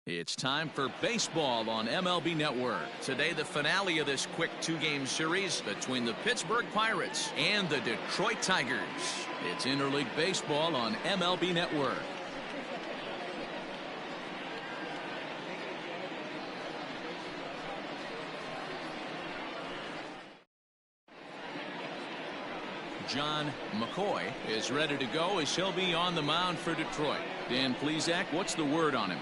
It's time for baseball on MLB Network. Today, the finale of this quick two-game series between the Pittsburgh Pirates and the Detroit Tigers. It's interleague baseball on MLB Network. John McCoy is ready to go as he'll be on the mound for Detroit. Dan Plesac, what's the word on him?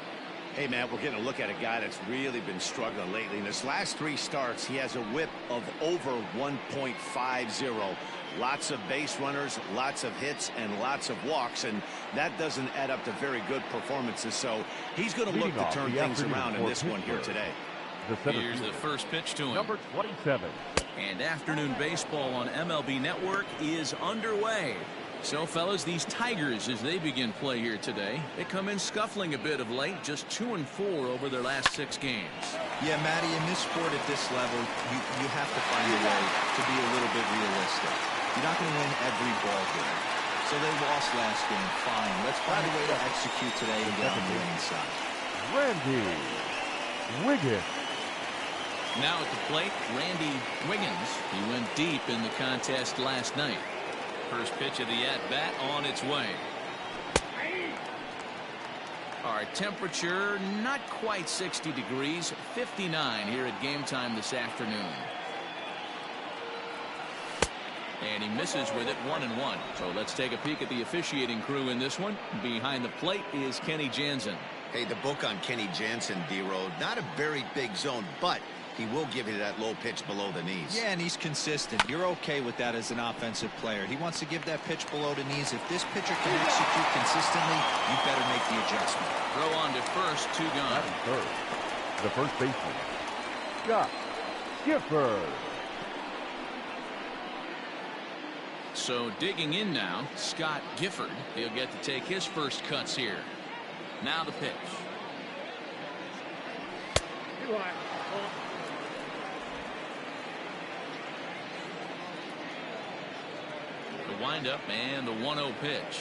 Hey, man, we're getting a look at a guy that's really been struggling lately. In his last 3 starts, he has a whip of over 1.50. Lots of base runners, lots of hits, and lots of walks, and that doesn't add up to very good performances. So he's going to look to turn things around in this one here today. Here's the first pitch to him. Number 27. And afternoon baseball on MLB Network is underway. So, fellas, these Tigers, as they begin play here today, they come in scuffling a bit of late, just 2-4 over their last 6 games. Yeah, Matty, in this sport at this level, you have to find a way to be a little bit realistic. You're not going to win every ball game. So they lost last game. Fine. Let's find a way to execute today and get on the winning side. Randy Wiggins. Now at the plate, Randy Wiggins. He went deep in the contest last night. First pitch of the at-bat on its way. Our temperature not quite 60 degrees, 59 here at game time this afternoon. And he misses with it, 1-1. So let's take a peek at the officiating crew in this one. Behind the plate is Kenny Jansen. Hey, the book on Kenny Jansen, D-Road, not a very big zone, but he will give you that low pitch below the knees. Yeah, and he's consistent. You're okay with that as an offensive player. He wants to give that pitch below the knees. If this pitcher can execute consistently, you better make the adjustment. Throw on to first, 2 gone. Third. The first baseman, Scott Gifford. So digging in now, Scott Gifford. He'll get to take his first cuts here. Now the pitch. The windup and the 1-0 pitch.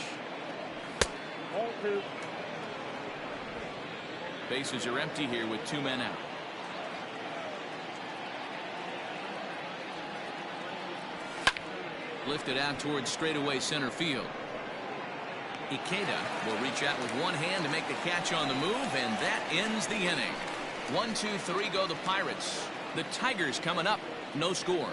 Bases are empty here with 2 men out. Lifted out towards straightaway center field. Ikeda will reach out with one hand to make the catch on the move, and that ends the inning. 1, 2, 3 go the Pirates. The Tigers coming up, no score.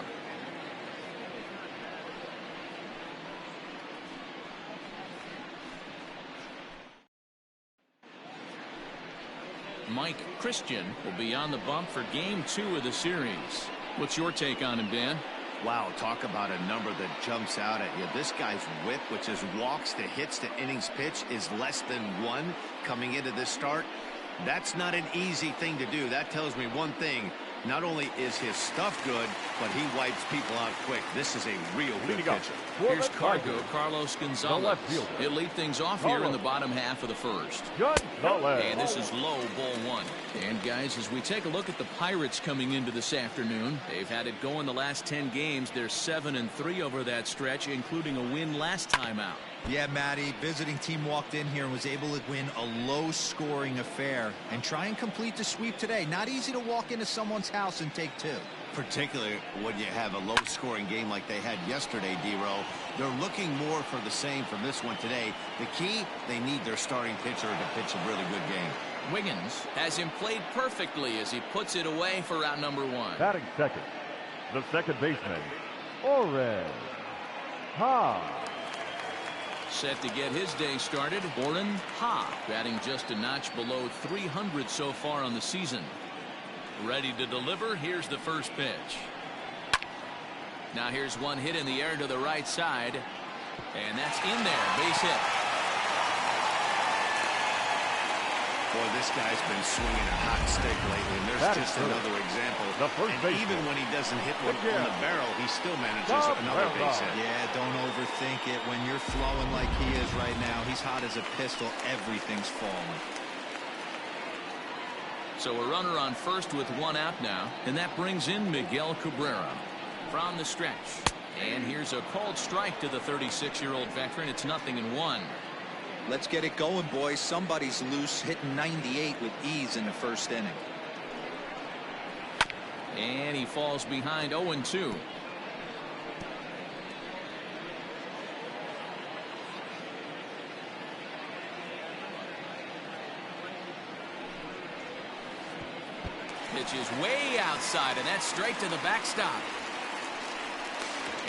Mike Christian will be on the bump for game 2 of the series. What's your take on him, Dan? Wow, talk about a number that jumps out at you. This guy's whip, which is walks to hits to innings pitch, is less than 1 coming into this start. That's not an easy thing to do. That tells me one thing. Not only is his stuff good, but he wipes people out quick. This is a real good pitcher. Here's Cargo, Carlos Gonzalez. He'll lead things off here in the bottom half of the first. And this is low, ball 1. And guys, as we take a look at the Pirates coming into this afternoon, they've had it going the last 10 games. They're 7-3 over that stretch, including a win last time out. Yeah, Matty, visiting team walked in here and was able to win a low-scoring affair and try and complete the sweep today. Not easy to walk into someone's house and take 2. Particularly when you have a low-scoring game like they had yesterday, D-Row. They're looking more for the same from this one today. The key, they need their starting pitcher to pitch a really good game. Wiggins has him played perfectly as he puts it away for round number 1. Batting second, the second baseman, Orrin Ha. Set to get his day started, Orrin Ha, batting just a notch below 300 so far on the season. Ready to deliver. Here's the first pitch. Now here's one hit in the air to the right side, and that's in there. Base hit. Boy, this guy's been swinging a hot stick lately, and there's just another example. And even when he doesn't hit one on the barrel, he still manages another base hit. Yeah, don't overthink it. When you're flowing like he is right now, he's hot as a pistol. Everything's falling. So a runner on first with 1 out now, and that brings in Miguel Cabrera from the stretch. And here's a called strike to the 36-year-old veteran. It's 0-1. Let's get it going, boys. Somebody's loose, hitting 98 with ease in the first inning. And he falls behind 0-2. Pitch is way outside, and that's straight to the backstop.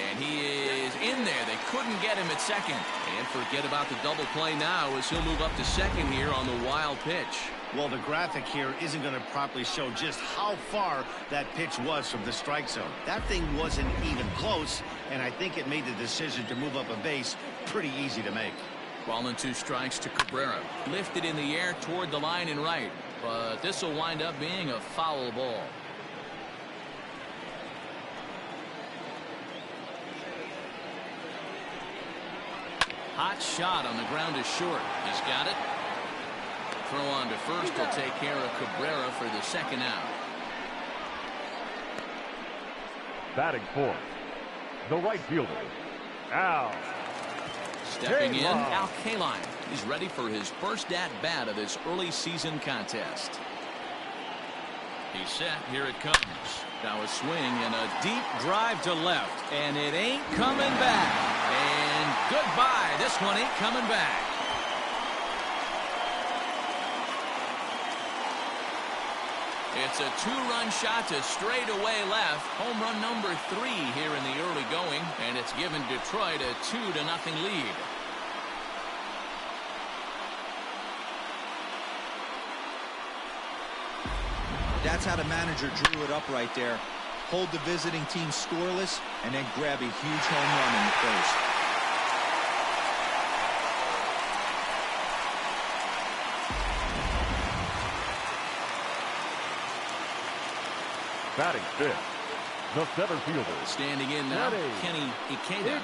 And he is in there. They couldn't get him at second. And forget about the double play now as he'll move up to second here on the wild pitch. Well, the graphic here isn't going to properly show just how far that pitch was from the strike zone. That thing wasn't even close, and I think it made the decision to move up a base pretty easy to make. Ball and 2 strikes to Cabrera. Lifted in the air toward the line and right. But this will wind up being a foul ball. Hot shot on the ground is short. He's got it. Throw on to first will take care of Cabrera for the second out. Batting fourth, the right fielder, Al. Stepping in, Al Kaline. He's ready for his first at-bat of this early season contest. He's set. Here it comes. Now a swing and a deep drive to left. And it ain't coming back. And goodbye. This one ain't coming back. It's a 2-run shot to straightaway left. Home run number 3 here in the early going. And it's given Detroit a 2-0 lead. That's how the manager drew it up right there. Hold the visiting team scoreless and then grab a huge home run in the first. Batting fifth, the center fielder. Standing in now, Kenny Ikeda.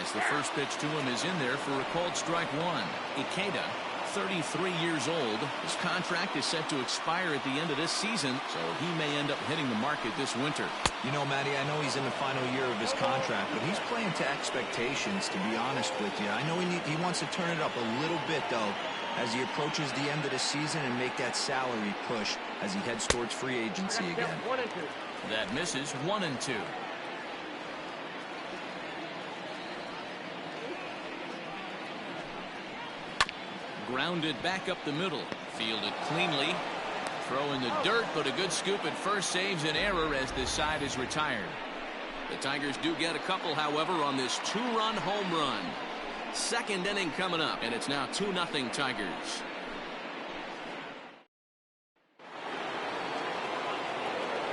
As the first pitch to him is in there for a called strike 1. Ikeda, 33 years old. His contract is set to expire at the end of this season, so he may end up hitting the market this winter. You know, Matty, I know he's in the final year of his contract, but he's playing to expectations, to be honest with you. I know he wants to turn it up a little bit, though, as he approaches the end of the season and make that salary push as he heads towards free agency again. That misses 1-2. Grounded back up the middle. Fielded cleanly. Throw in the dirt, but a good scoop at first saves an error as this side is retired. The Tigers do get a couple, however, on this 2-run home run. Second inning coming up, and it's now 2-0 Tigers.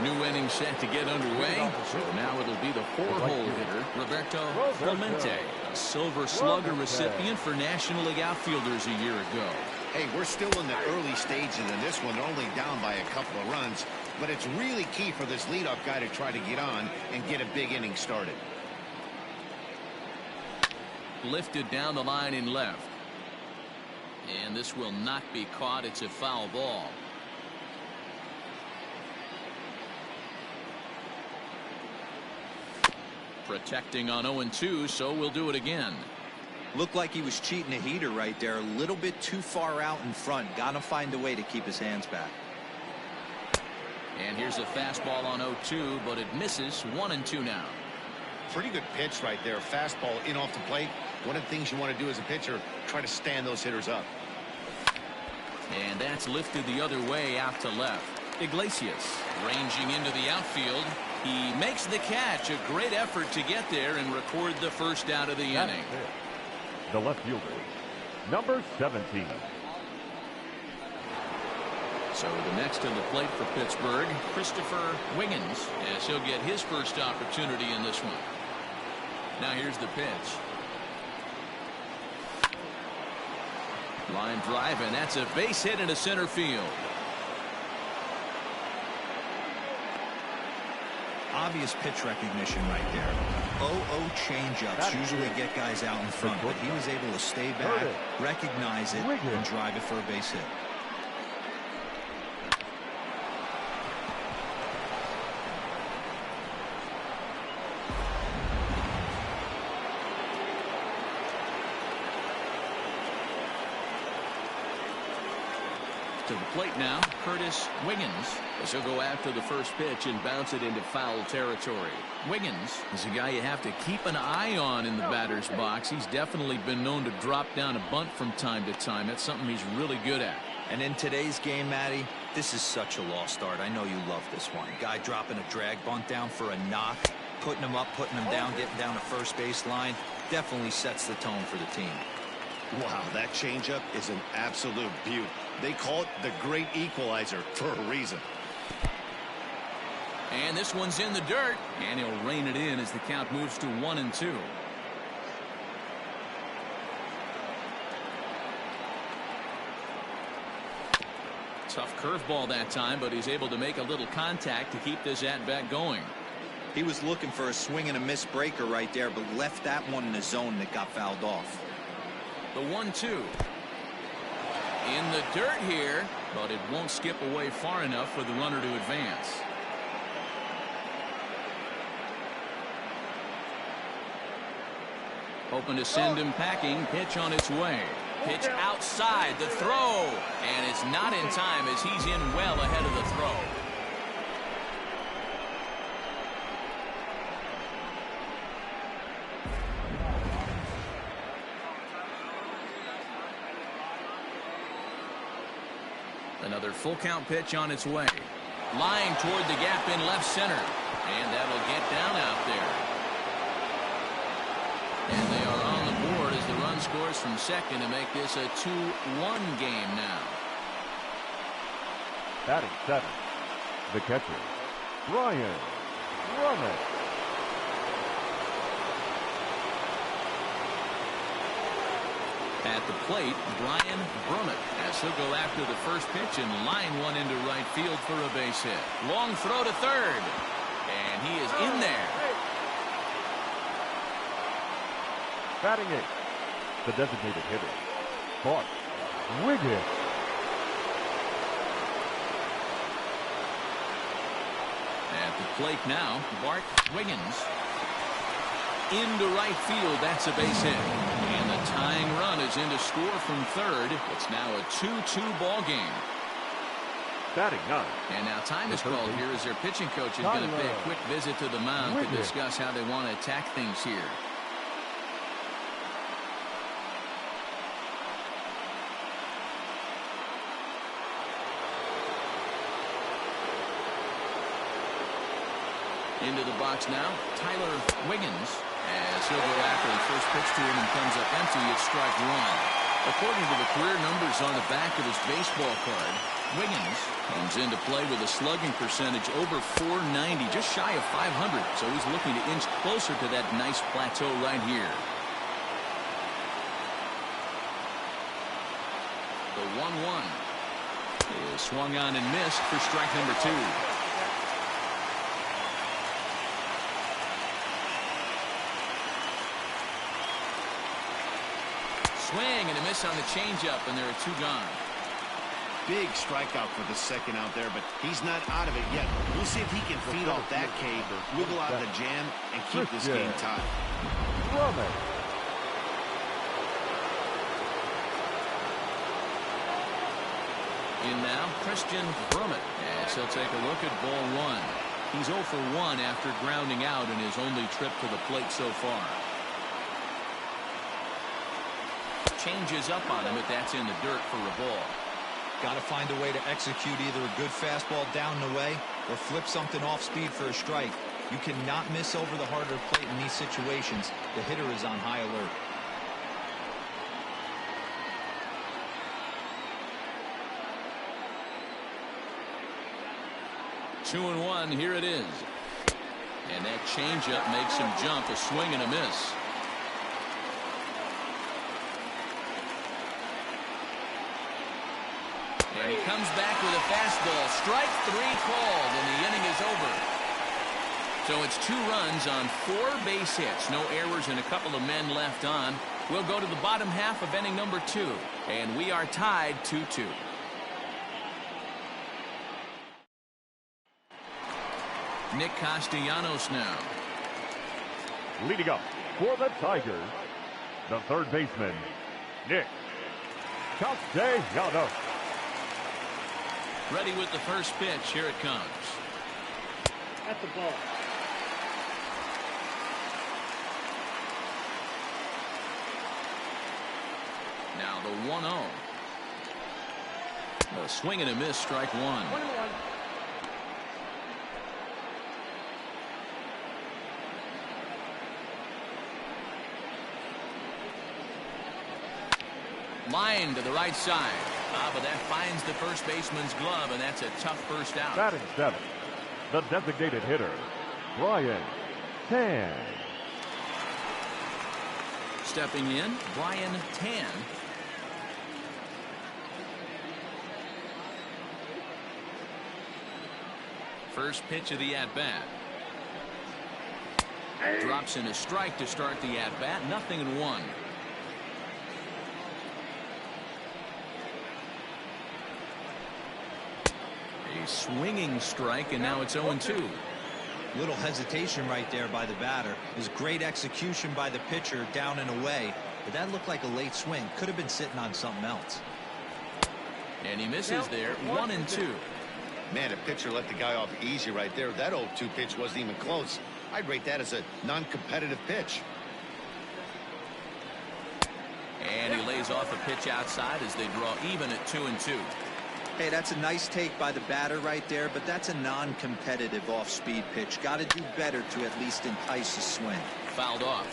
New inning set to get underway. So now it'll be the 4-hole hitter, Roberto Clemente, a Silver Slugger recipient for National League outfielders a year ago. Hey, we're still in the early stages in this one. They're only down by a couple of runs, but it's really key for this leadoff guy to try to get on and get a big inning started. Lifted down the line in left. And this will not be caught. It's a foul ball. Protecting on 0-2, so we'll do it again. Looked like he was cheating a heater right there. A little bit too far out in front. Got to find a way to keep his hands back. And here's a fastball on 0-2, but it misses. 1-2 now. Pretty good pitch right there. Fastball in off the plate. One of the things you want to do as a pitcher, try to stand those hitters up. And that's lifted the other way out to left. Iglesias ranging into the outfield. He makes the catch. A great effort to get there and record the first out of the inning. The left fielder, number 17. So the next to the plate for Pittsburgh, Christopher Wiggins, as he'll get his first opportunity in this one. Now here's the pitch. Line drive, and that's a base hit into center field. Obvious pitch recognition right there. 0-0 changeups usually get guys out in front, but he was able to stay back, recognize it, and drive it for a base hit. To the plate now, Curtis Wiggins, as he'll go after the first pitch and bounce it into foul territory. Wiggins is a guy you have to keep an eye on in the batter's box. He's definitely been known to drop down a bunt from time to time. That's something he's really good at. And in today's game, Matty, this is such a lost start. I know you love this one. Guy dropping a drag bunt down for a knock, putting him up, putting him down, getting down the first base line. Definitely sets the tone for the team. Wow, that changeup is an absolute beaut. They call it the great equalizer for a reason. And this one's in the dirt, and he'll rein it in as the count moves to 1-2. Tough curveball that time, but he's able to make a little contact to keep this at-bat going. He was looking for a swing and a miss breaker right there, but left that one in the zone that got fouled off. The 1-2. In the dirt here, but it won't skip away far enough for the runner to advance. Hoping to send him packing. Pitch on its way. Pitch outside. The throw. And it's not in time as he's in well ahead of the throw. Another full count pitch on its way. Lying toward the gap in left center. And that'll get down out there. And they are on the board as the run scores from second to make this a 2-1 game now. Batting seventh, the catcher, Brian Brummett. At the plate, Brian Brummett, as he'll go after the first pitch and line one into right field for a base hit. Long throw to third. And he is in there. Batting eighth, the designated hitter, Bart Wiggins. At the plate now, Bart Wiggins. Into right field, that's a base hit. And the tying run is in to score from third. It's now a 2-2 ball game. Batting ninth. And now time is called here as their pitching coach is going to pay a quick visit to the mound to discuss how they want to attack things here. Into the box now, Tyler Wiggins, as he'll go after the first pitch to him and comes up empty. It's strike one. According to the career numbers on the back of his baseball card, Wiggins comes into play with a slugging percentage over .490, just shy of .500. So he's looking to inch closer to that nice plateau right here. The 1-1 is swung on and missed for strike number two. Swing and a miss on the changeup, and there are two gone. Big strikeout for the second out there, but he's not out of it yet. We'll see if he can feed off that K, wiggle out the jam, and keep this game tied. In now, Christian Brummett, as he'll take a look at ball one. He's 0 for 1 after grounding out in his only trip to the plate so far. Changes up on him, but that's in the dirt for a ball. Got to find a way to execute either a good fastball down the way or flip something off speed for a strike. You cannot miss over the harder plate in these situations. The hitter is on high alert. Two and one, here it is. And that changeup makes him jump, a swing and a miss. And he comes back with a fastball. Strike three called, and the inning is over. So it's 2 runs on 4 base hits. No errors and a couple of men left on. We'll go to the bottom half of inning number 2. And we are tied 2-2. Nick Castellanos now. Leading up for the Tigers, the third baseman, Nick Castellanos. Ready with the first pitch. Here it comes. At the ball. Now the 1-0. A swing and a miss, strike one. 1-1. Line to the right side. But that finds the first baseman's glove, and that's a tough first out. Batting seventh, the designated hitter, Brian Tan. Stepping in, Brian Tan. First pitch of the at-bat. Drops in a strike to start the at-bat. 0-1. A swinging strike, and now it's 0-2. Little hesitation right there by the batter. It was great execution by the pitcher down and away, but that looked like a late swing. Could have been sitting on something else. And he misses there. 1-2. Man, a pitcher let the guy off easy right there. That 0-2 pitch wasn't even close. I'd rate that as a non-competitive pitch. And he lays off a pitch outside as they draw even at 2-2. Hey, that's a nice take by the batter right there, but that's a non-competitive off-speed pitch. Got to do better to at least entice a swing. Fouled off.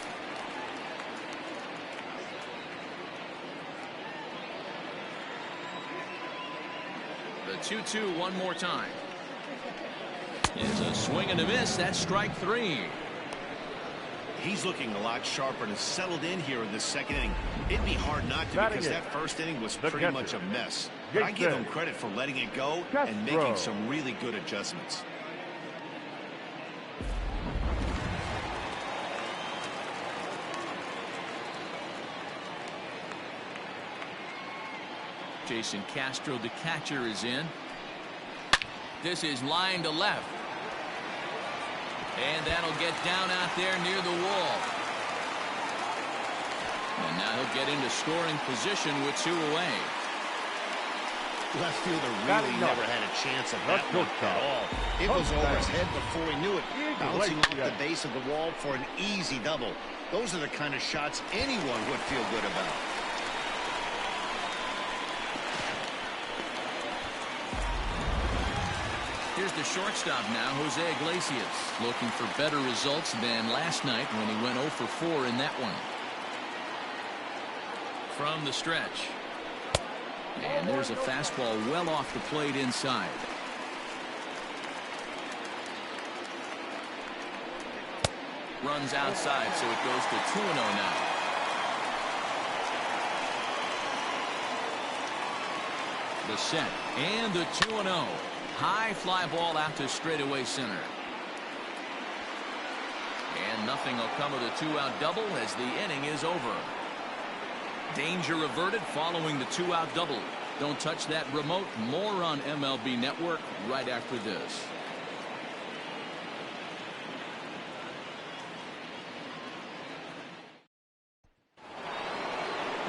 The 2-2 one more time. It's a swing and a miss. That's strike three. He's looking a lot sharper and has settled in here in this second inning. It'd be hard not to because that first inning was pretty much a mess. But I give him credit for letting it go and making some really good adjustments. Jason Castro, the catcher, is in. This is line to left. And that'll get down out there near the wall. And now he'll get into scoring position with two away. Left fielder really never had a chance at that one at all. It was over his head before he knew it. Bouncing off the base of the wall for an easy double. Those are the kind of shots anyone would feel good about. Here's the shortstop now, Jose Iglesias, looking for better results than last night when he went 0 for 4 in that one. From the stretch. And there's a fastball well off the plate inside. Runs outside, so it goes to 2-0 now. The set and the 2-0. High fly ball out to straightaway center. And nothing will come of the two-out double as the inning is over. Danger averted following the two-out double. Don't touch that remote. More on MLB Network right after this.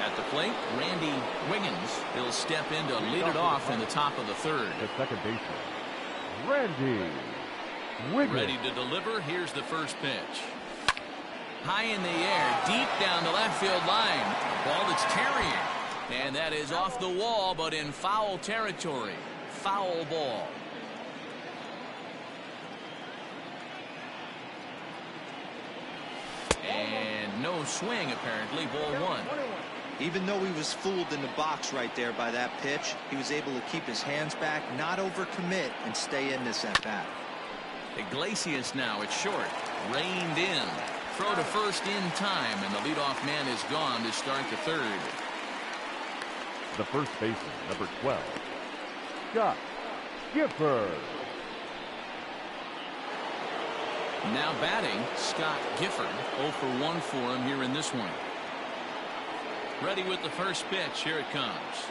At the plate, Randy Wiggins. He'll step in to lead it off in the top of the third. The second baseman, Randy Wiggins. Ready to deliver. Here's the first pitch. High in the air, deep down the left field line. A ball that's carrying. And that is off the wall, but in foul territory. Foul ball. And no swing, apparently. Ball one. Even though he was fooled in the box right there by that pitch, he was able to keep his hands back, not overcommit, and stay in this at-bat. Iglesias now at short. Reined in. Throw to first in time, and the leadoff man is gone to start the third. The first baseman, number 12, Scott Gifford. Now batting, Scott Gifford. 0 for 1 for him here in this one. Ready with the first pitch. Here it comes.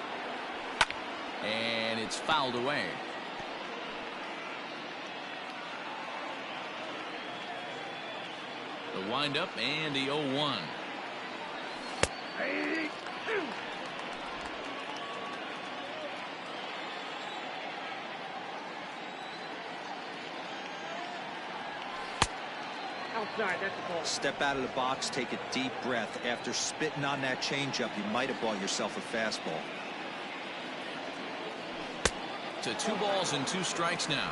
And it's fouled away. The windup and the 0-1. Outside, that's the ball. Step out of the box, take a deep breath. After spitting on that changeup, you might have bought yourself a fastball. To 2 balls and 2 strikes now.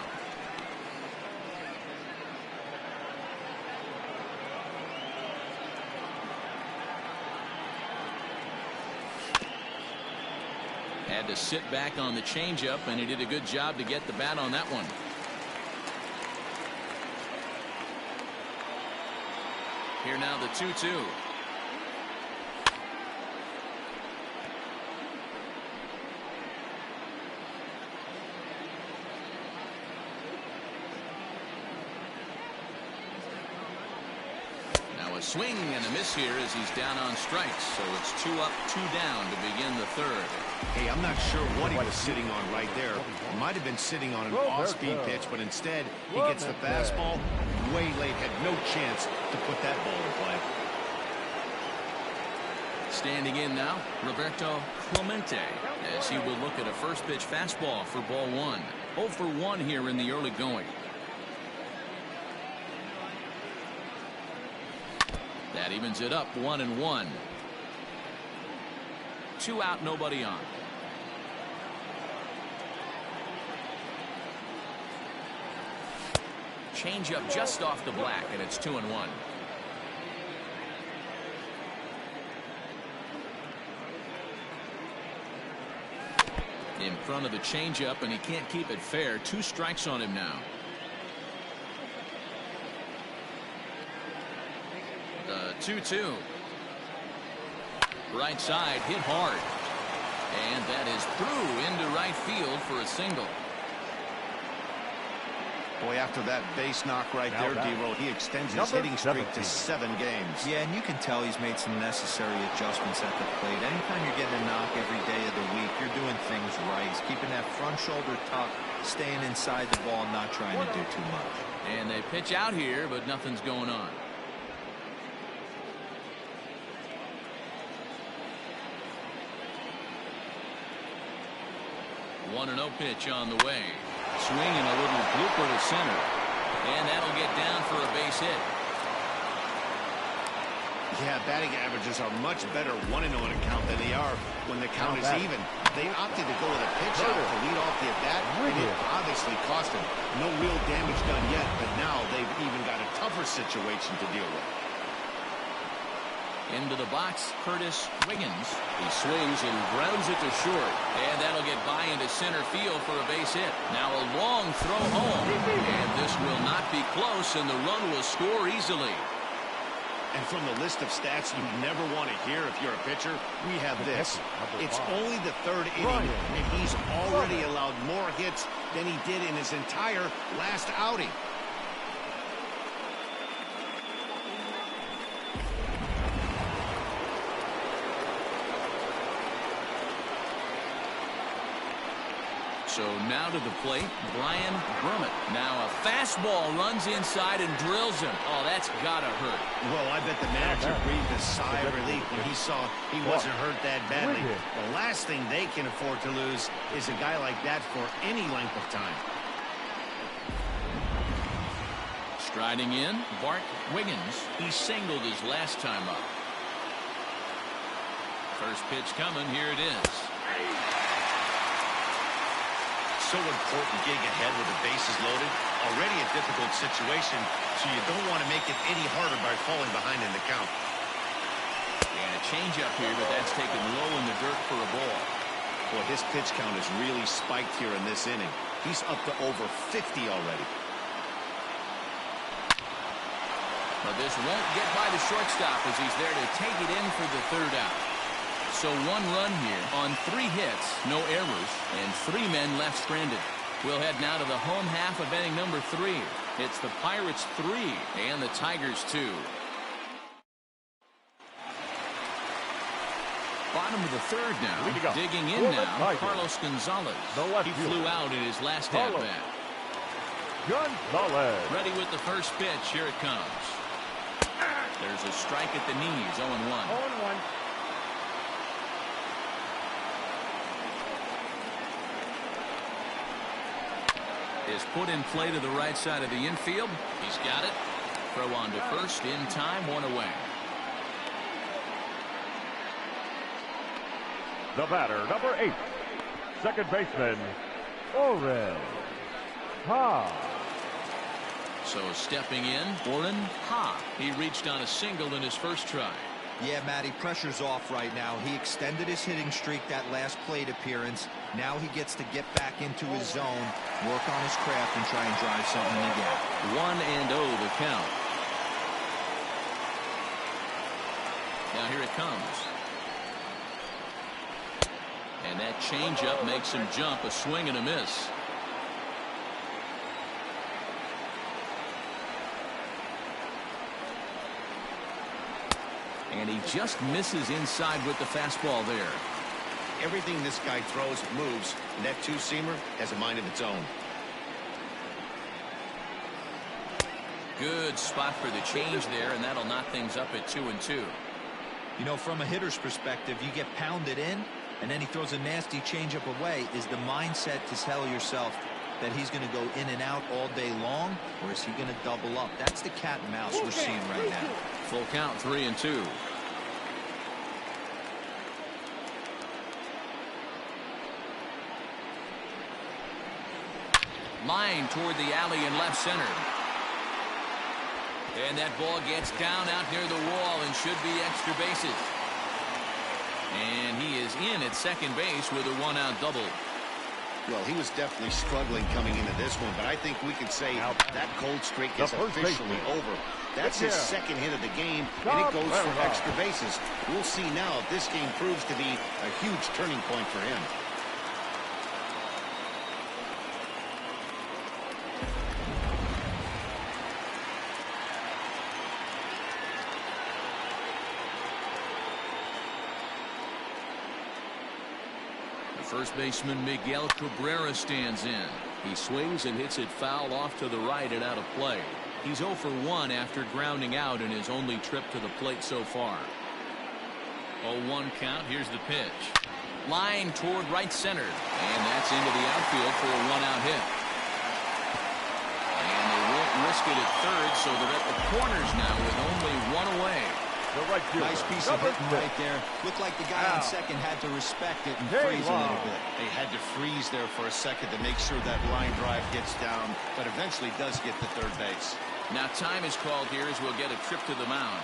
Had to sit back on the changeup, and he did a good job to get the bat on that one. Here now the 2-2. Now a swing and a miss here as he's down on strikes. So it's 2 up, 2 down to begin the 3rd. Hey, I'm not sure what he was sitting on right there. Might have been sitting on an off-speed pitch, but instead he gets the fastball way late. Had no chance to put that ball in play. Standing in now, Roberto Clemente, as he will look at a first pitch fastball for ball 1. 0 for 1 here in the early going. That evens it up 1-1. 2 out, nobody on. Changeup just off the black, and it's 2-1. In front of the changeup, and he can't keep it fair. 2 strikes on him now. The 2-2. Right side hit hard, and that is through into right field for a single. Boy, after that base knock right there, D-Roll, he extends his hitting streak to 7 games. Yeah, and you can tell he's made some necessary adjustments at the plate. Anytime you're getting a knock every day of the week, you're doing things right. He's keeping that front shoulder tucked, staying inside the ball, not trying to do too much. And they pitch out here, but nothing's going on. 1-0 pitch on the way. Swinging a little blooper to center. And that'll get down for a base hit. Yeah, batting averages are much better 1-0 in a count than they are when the count is even. They opted to go with a pitch out to lead off the at-bat, and it obviously cost him. No real damage done yet, but now they've even got a tougher situation to deal with. Into the box, Curtis Wiggins. He swings and grounds it to short. And that'll get by into center field for a base hit. Now a long throw home. And this will not be close, and the run will score easily. And from the list of stats you never want to hear if you're a pitcher, we have this. It's only the 3rd inning, and he's already allowed more hits than he did in his entire last outing. So now to the plate, Brian Brummett. Now a fastball runs inside and drills him. Oh, that's gotta hurt. Well, I bet the manager breathed a sigh of relief when he saw he wasn't hurt that badly. The last thing they can afford to lose is a guy like that for any length of time. Striding in, Bart Wiggins. He singled his last time up. First pitch coming. Here it is. So important gig ahead with the bases loaded. Already a difficult situation, so you don't want to make it any harder by falling behind in the count. And a changeup here, but that's taken low in the dirt for a ball. Boy, his pitch count has really spiked here in this inning. He's up to over 50 already. But this won't get by the shortstop as he's there to take it in for the 3rd out. So 1 run here on 3 hits, no errors, and 3 men left stranded. We'll head now to the home half of inning number 3. It's the Pirates 3 and the Tigers 2. Bottom of the 3rd now. Digging in now, Carlos Gonzalez. He flew out in his last at-bat. Gonzalez. Ready with the first pitch. Here it comes. There's a strike at the knees. 0-1. 0-1. Is put in play to the right side of the infield. He's got it. Throw on to first in time, one away. The batter, number 8, second baseman, Orrin Ha. So stepping in, Orrin Ha. He reached on a single in his first try. Yeah, Matty, pressure's off right now. He extended his hitting streak that last plate appearance. Now he gets to get back into his zone, work on his craft, and try and drive something in the gap. 1-0 the count. Now here it comes. And that changeup makes him jump. A swing and a miss. And he just misses inside with the fastball there. Everything this guy throws moves, and that two-seamer has a mind of its own. Good spot for the change there, and that'll knock things up at 2-2. You know, from a hitter's perspective, you get pounded in, and then he throws a nasty changeup away. Is the mindset to tell yourself that he's going to go in and out all day long, or is he going to double up? That's the cat and mouse we're seeing right now. Full count, 3-2. Line toward the alley in left center. And that ball gets down out near the wall and should be extra bases. And he is in at second base with a one-out double. Well, he was definitely struggling coming into this one, but I think we could say that cold streak is officially over. That's his second hit of the game, and it goes for extra bases. We'll see now if this game proves to be a huge turning point for him. First baseman Miguel Cabrera stands in. He swings and hits it foul off to the right and out of play. He's 0 for 1 after grounding out in his only trip to the plate so far. 0-1 count. Here's the pitch. Line toward right center. And that's into the outfield for a one-out hit. And they won't risk it at third, so they're at the corners now with only one away. Nice piece of hitting right there. Looked like the guy on second had to respect it and freeze a little bit. They had to freeze there for a second to make sure that line drive gets down, but eventually does get to third base. Now time is called here as we'll get a trip to the mound.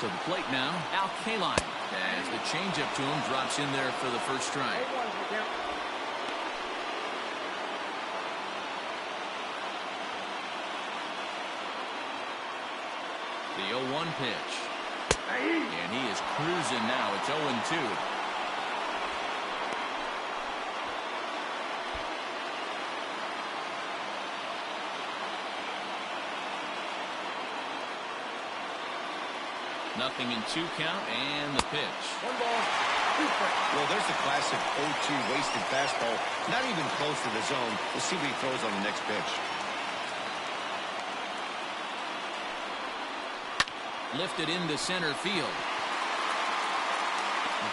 To the plate now, Al Kaline. As the changeup to him drops in there for the first strike. The 0-1 pitch. And he is cruising now. It's 0-2. Nothing in 2 count, and the pitch. Well, there's the classic 0-2 wasted fastball. Not even close to the zone. We'll see what he throws on the next pitch. Lifted into center field.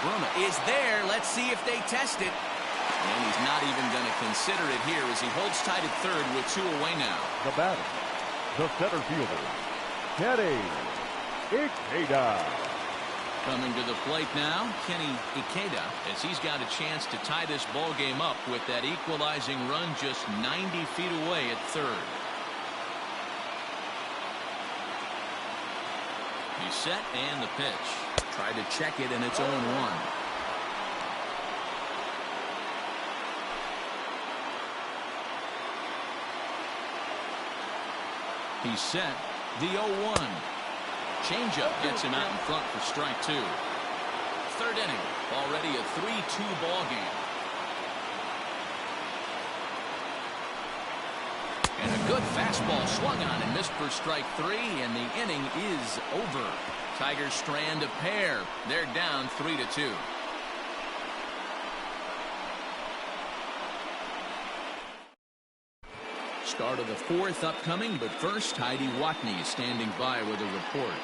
Bruna is there. Let's see if they test it. And he's not even going to consider it here as he holds tight at third with 2 away now. The batter, the center fielder, Kenny Ikeda. Coming to the plate now, Kenny Ikeda, as he's got a chance to tie this ball game up with that equalizing run just 90 feet away at third. He's set and the pitch. Tried to check it and it's 0-1. He's set. The 0-1. Changeup gets him out in front for strike 2. Third inning. Already a 3-2 ball game. And a good fastball swung on and missed for strike 3, and the inning is over. Tigers strand a pair. They're down 3-2. Start of the 4th upcoming, but first, Heidi Watney is standing by with a report.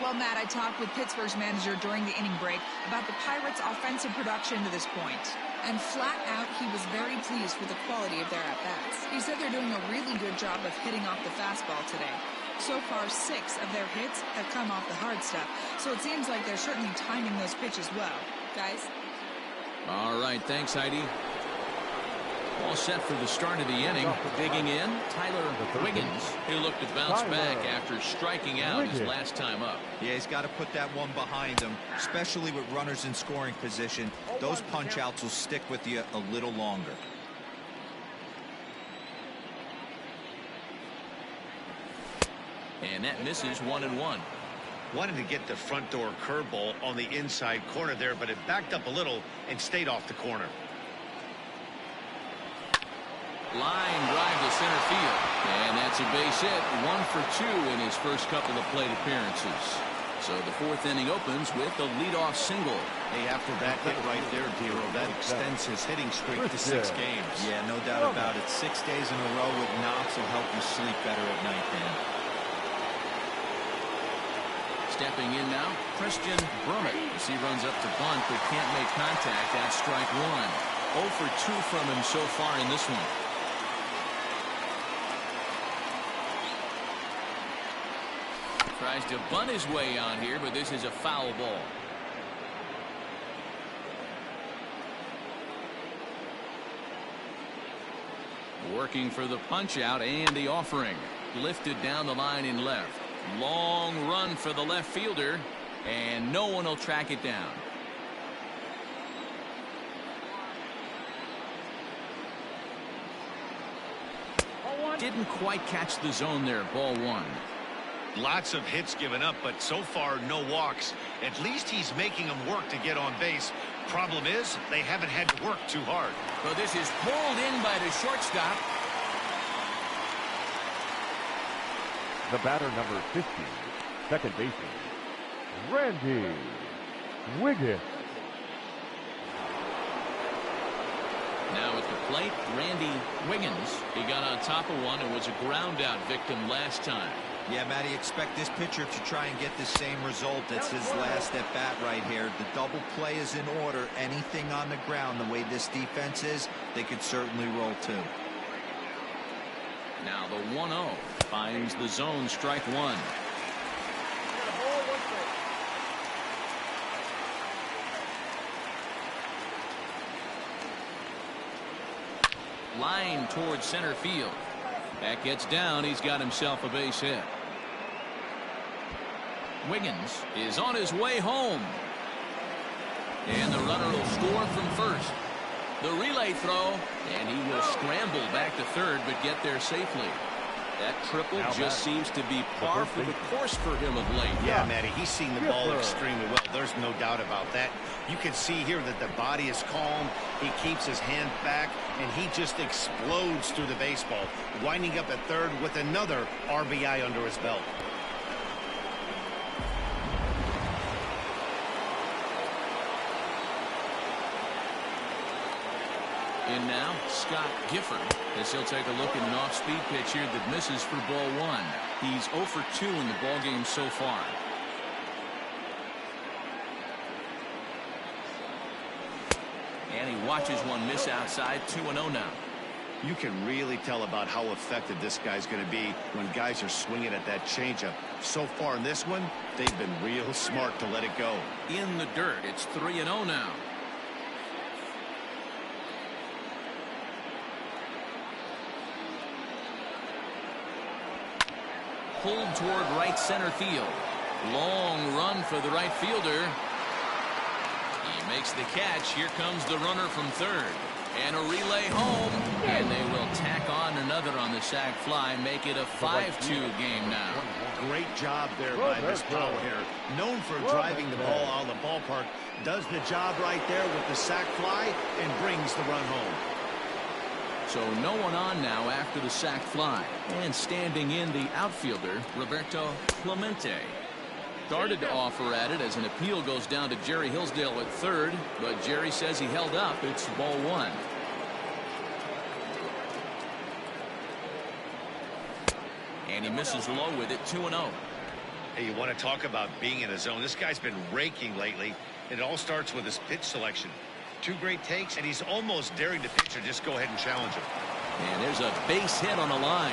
Well, Matt, I talked with Pittsburgh's manager during the inning break about the Pirates' offensive production to this point. And flat out, he was very pleased with the quality of their at-bats. He said they're doing a really good job of hitting off the fastball today. So far, 6 of their hits have come off the hard stuff, so it seems like they're certainly timing those pitches well. Guys? All right, thanks, Heidi. All set for the start of the inning. Digging in, Tyler Wiggins. He looked to bounce back after striking out his last time up. Yeah, he's got to put that one behind him, especially with runners in scoring position. Those punch-outs will stick with you a little longer. And that misses 1-1. Wanted to get the front door curveball on the inside corner there, but it backed up a little and stayed off the corner. Line drive to center field. And that's a base hit. 1 for 2 in his first couple of plate appearances. So the 4th inning opens with a leadoff single. Hey, after that hit right there, Dero, that extends his hitting streak to 6 games. Yeah, no doubt about it. 6 days in a row with knocks will help you sleep better at night, Dan. Stepping in now, Christian Brummett as he runs up to bunt but can't make contact. That's strike 1. 0 for 2 from him so far in this one. Tries to bunt his way on here, but this is a foul ball. Working for the punch out and the offering. Lifted down the line in left. Long run for the left fielder, and no one will track it down. Didn't quite catch the zone there. Ball 1. Lots of hits given up, but so far no walks. At least he's making them work to get on base. Problem is, they haven't had to work too hard. So this is pulled in by the shortstop. The batter, number 50, second baseman, Randy Wiggins. Now at the plate, Randy Wiggins. He got on top of one and was a ground out victim last time. Yeah, Matty, expect this pitcher to try and get the same result. It's his last at bat right here. The double play is in order. Anything on the ground, the way this defense is, they could certainly roll too. Now the 1-0 finds the zone, strike 1. Line towards center field. That gets down. He's got himself a base hit. Wiggins is on his way home. And the runner will score from first. The relay throw, and he will scramble back to third but get there safely. That triple just seems to be par for the course for him of late. Yeah, Matty, he's seen the ball extremely well. There's no doubt about that. You can see here that the body is calm. He keeps his hand back, and he just explodes through the baseball, winding up at third with another RBI under his belt. In now, Scott Gifford, as he'll take a look at an off-speed pitch here that misses for ball 1. He's 0 for 2 in the ballgame so far. And he watches one miss outside. 2-0 now. You can really tell about how effective this guy's going to be when guys are swinging at that changeup. So far in this one, they've been real smart to let it go. In the dirt, it's 3-0 now. Pulled toward right center field. Long run for the right fielder. He makes the catch. Here comes the runner from third. And a relay home. And they will tack on another on the sac fly. Make it a 5-2 game now. Great job there by this power hitter. Known for driving the ball out of the ballpark. Does the job right there with the sac fly and brings the run home. So no one on now after the sac fly. And standing in the outfielder, Roberto Clemente. Started to offer at it as an appeal goes down to Jerry Hillsdale at third. But Jerry says he held up. It's ball 1. And he misses low with it. 2-0. Hey, you want to talk about being in a zone? This guy's been raking lately. It all starts with his pitch selection. 2 great takes, and he's almost daring the pitcher just go ahead and challenge him. And there's a base hit on the line.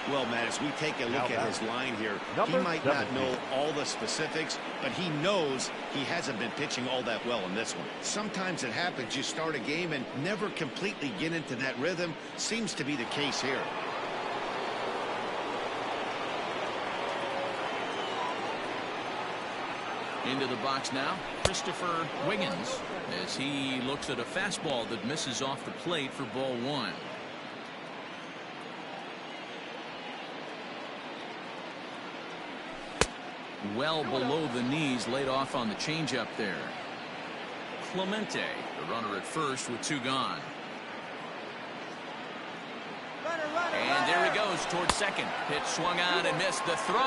Well, Matt, as we take a look at his line here, he might not know all the specifics, but he knows he hasn't been pitching all that well in this one. Sometimes it happens. You start a game and never completely get into that rhythm. Seems to be the case here. Into the box now, Christopher Wiggins, as he looks at a fastball that misses off the plate for ball 1. Well below the knees, laid off on the changeup there. Clemente, the runner at first with 2 gone. And there he goes towards second. Pitch swung on and missed the throw.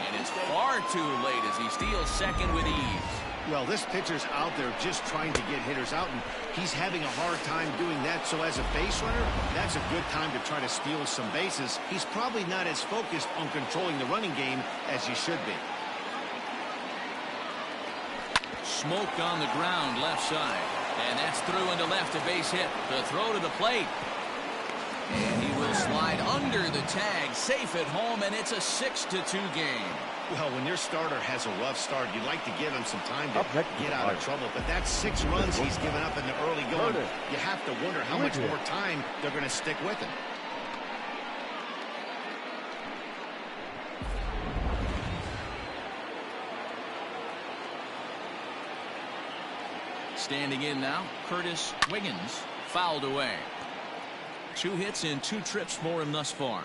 And it's far too late as he steals second with ease. Well, this pitcher's out there just trying to get hitters out, and he's having a hard time doing that. So as a base runner, that's a good time to try to steal some bases. He's probably not as focused on controlling the running game as he should be. Smoke on the ground left side. And that's through into left, a base hit. The throw to the plate. And he will slide under the tag, safe at home, and it's a 6-2 game. Well, when your starter has a rough start, you'd like to give him some time to get out of trouble. But that's 6 runs he's given up in the early going. You have to wonder how much more time they're going to stick with him. Standing in now, Curtis Wiggins, fouled away. 2 hits in 2 trips for him thus far.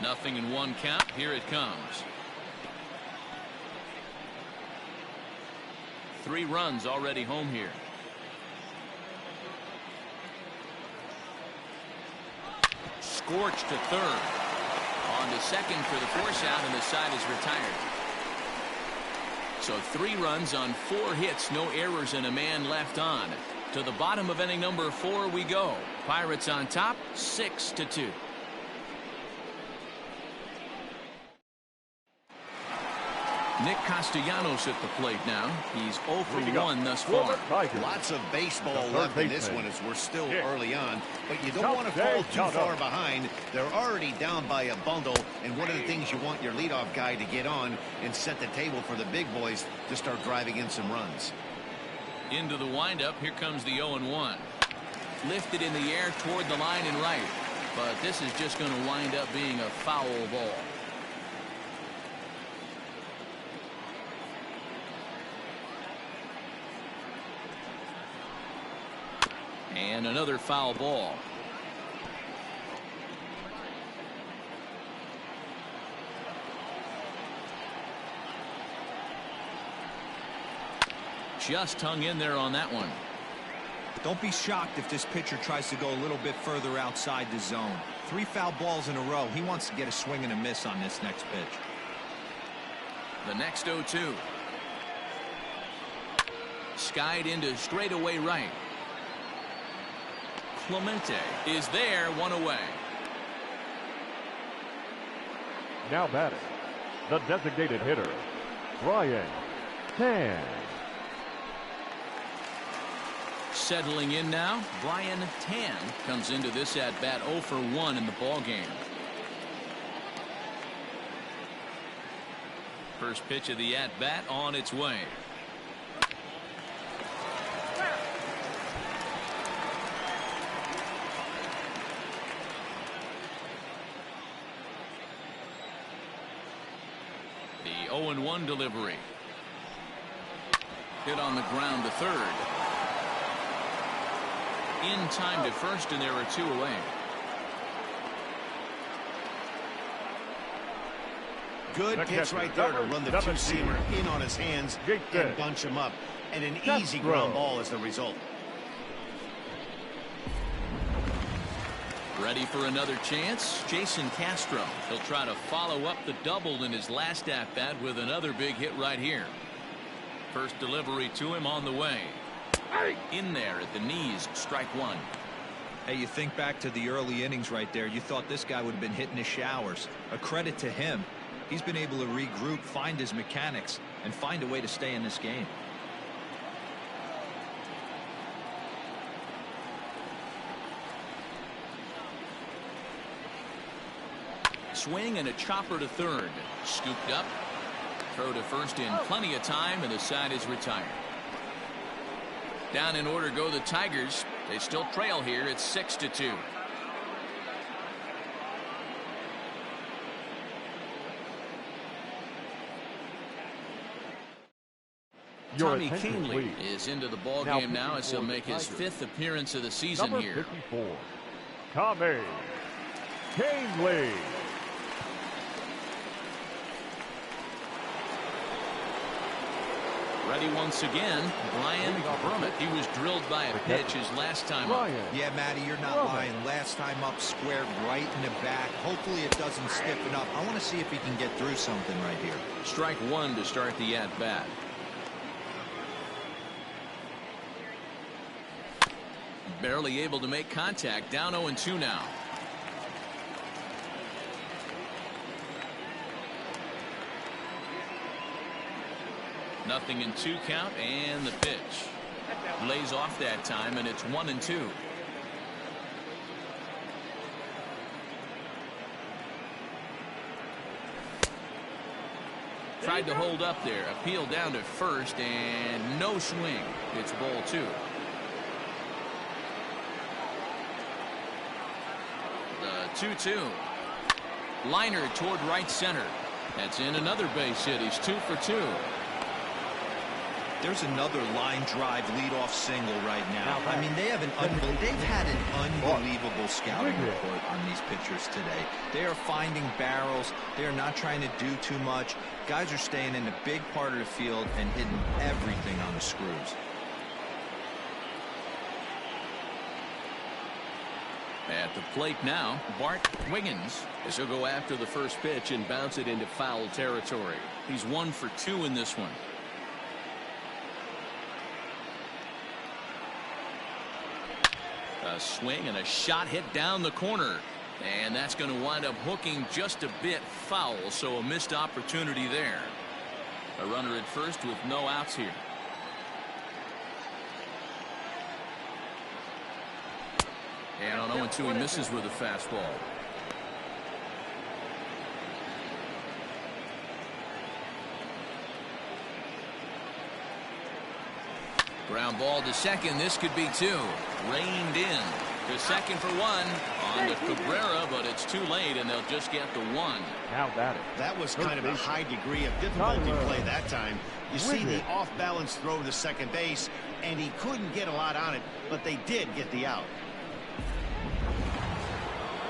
Nothing in 1 count. Here it comes. 3 runs already home here. Scorched to third. On to second for the force out, and the side is retired. So 3 runs on 4 hits, no errors, and a man left on. To the bottom of inning number 4 we go. Pirates on top, 6-2. Nick Castellanos at the plate now. He's 0 for 1 thus far. Lots of baseball left in this one as we're still early on, but you don't want to fall too far behind. They're already down by a bundle, and one of the things you want your leadoff guy to get on and set the table for the big boys to start driving in some runs. Into the windup, here comes the 0-1. Lifted in the air toward the line and right, but this is just going to wind up being a foul ball. And another foul ball. Just hung in there on that one. Don't be shocked if this pitcher tries to go a little bit further outside the zone. 3 foul balls in a row. He wants to get a swing and a miss on this next pitch. The next 0-2. Skied into straightaway right. Clemente is there, 1 away. Now batting, the designated hitter, Brian Tan. Settling in now, Brian Tan comes into this at-bat 0 for 1 in the ballgame. First pitch of the at-bat on its way. The 0-1 delivery. Hit on the ground to third. In time to first, and there are 2 away. Good pitch right there to run the 2-seamer in on his hands and bunch him up. And an easy ground ball as the result. Ready for another chance? Jason Castro. He'll try to follow up the double in his last at-bat with another big hit right here. First delivery to him on the way. In there at the knees, strike one. Hey, you think back to the early innings right there. You thought this guy would have been hitting his showers. A credit to him. He's been able to regroup, find his mechanics, and find a way to stay in this game. Swing and a chopper to third. Scooped up. Throw to first in plenty of time, and the side is retired. Down in order go the Tigers. They still trail here. It's 6-2. Tommy Kahnle is into the ball game now as he'll make his 5th appearance of the season Number here. 54, Tommy Kahnle. Ready once again, Brian Brummett. He was drilled by a pitch his last time up. Yeah, Matty, you're not lying. Last time up, squared right in the back. Hopefully it doesn't stiffen up. I want to see if he can get through something right here. Strike one to start the at-bat. Barely able to make contact. Down 0-2 now. Nothing in 2 count, and the pitch lays off that time, and it's 1-2. Tried to hold up there. Appeal down to first, and no swing. It's ball 2. The 2-2. Liner toward right center. That's in another base hit. He's 2 for 2. There's another line drive leadoff single right now. I mean, they've had an unbelievable scouting report on these pitchers today. They are finding barrels. They are not trying to do too much. Guys are staying in the big part of the field and hitting everything on the screws. At the plate now, Bart Wiggins. This will go after the first pitch and bounce it into foul territory. He's 1 for 2 in this one. A swing and a shot hit down the corner, and that's going to wind up hooking just a bit foul, so a missed opportunity there. A runner at first with no outs here. And on 0-2 he misses with a fastball. Ground ball to second. This could be 2. Reined in to second for 1 on the Cabrera, but it's too late, and they'll just get the 1. Now that was kind of a high degree of difficulty play that time. You see the off-balance throw to second base, and he couldn't get a lot on it, but they did get the out.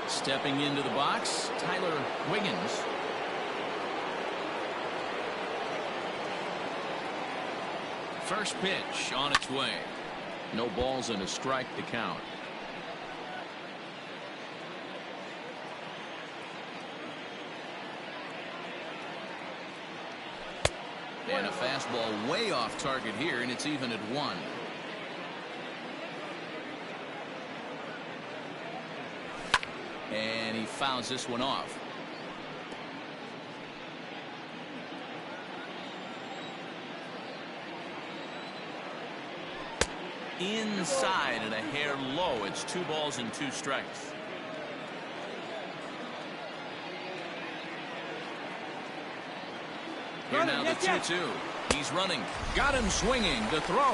Stepping into the box, Tyler Wiggins. First pitch on its way. No balls and a strike to count. And a fastball way off target here, and it's even at 1. And he fouls this one off. Inside and a hair low. It's 2 balls and 2 strikes. Here now the 2-2. He's running. Got him swinging. The throw.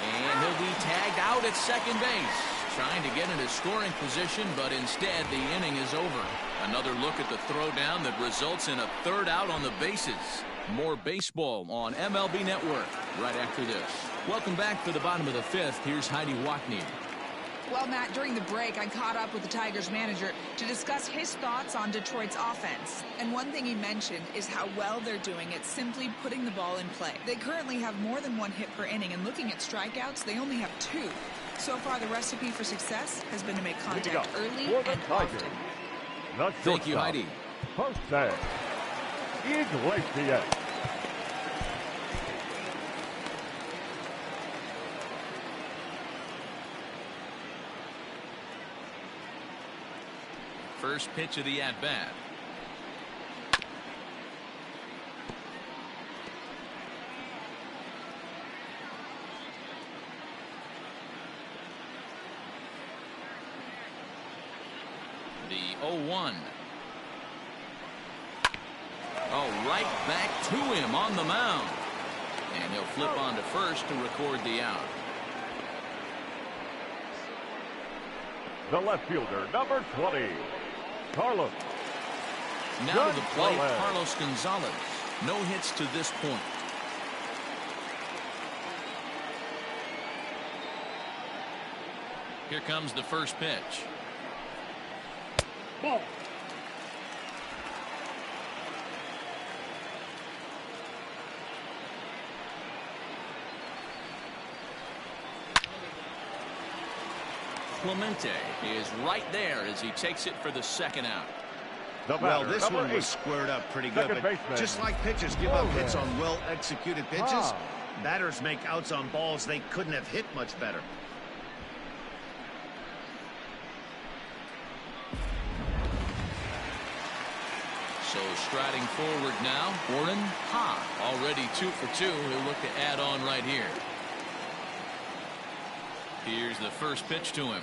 And he'll be tagged out at second base. Trying to get into scoring position, but instead the inning is over. Another look at the throwdown that results in a 3rd out on the bases. More baseball on MLB Network right after this. Welcome back for the bottom of the 5th. Here's Heidi Watney. Well, Matt, during the break, I caught up with the Tigers manager to discuss his thoughts on Detroit's offense. And one thing he mentioned is how well they're doing at simply putting the ball in play. They currently have more than 1 hit per inning, and looking at strikeouts, they only have 2. So far, the recipe for success has been to make contact early and often. Thank you, Heidi. Jose Iglesias. First pitch of the at-bat. The 0-1. Oh, right back to him on the mound. And he'll flip on to first to record the out. The left fielder, number 20, Carlos. Now to the plate, Carlos Gonzalez. No hits to this point. Here comes the first pitch. Ball. Clemente is right there as he takes it for the second out. Well, this one was squared up pretty good, but just like pitchers give up hits on well-executed pitches, batters make outs on balls they couldn't have hit much better. So striding forward now, Warren Ha, already 2 for 2. He'll look to add on right here. Here's the first pitch to him.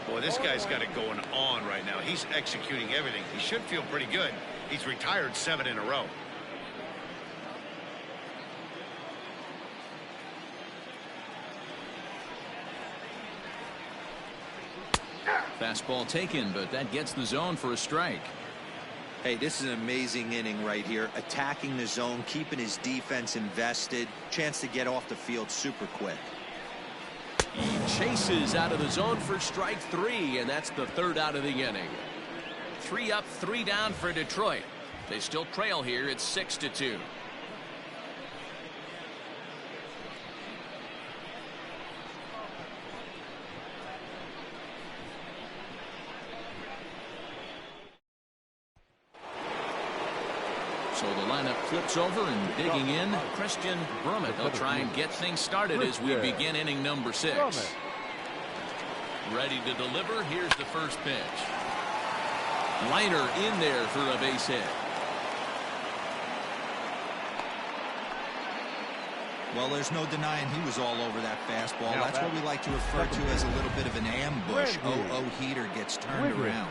Boy, this guy's got it going on right now. He's executing everything. He should feel pretty good. He's retired 7 in a row. Fastball taken, but that gets the zone for a strike. Hey, this is an amazing inning right here. Attacking the zone, keeping his defense invested. Chance to get off the field super quick. He chases out of the zone for strike 3, and that's the 3rd out of the inning. 3 up, 3 down for Detroit. They still trail here. It's 6-2. So the lineup flips over and digging in, Christian Brummett. He'll try and get things started as we begin inning number 6. Ready to deliver. Here's the first pitch. Liner in there for a base hit. Well, there's no denying he was all over that fastball. That's what we like to refer to as a little bit of an ambush. 0-0 heater gets turned around.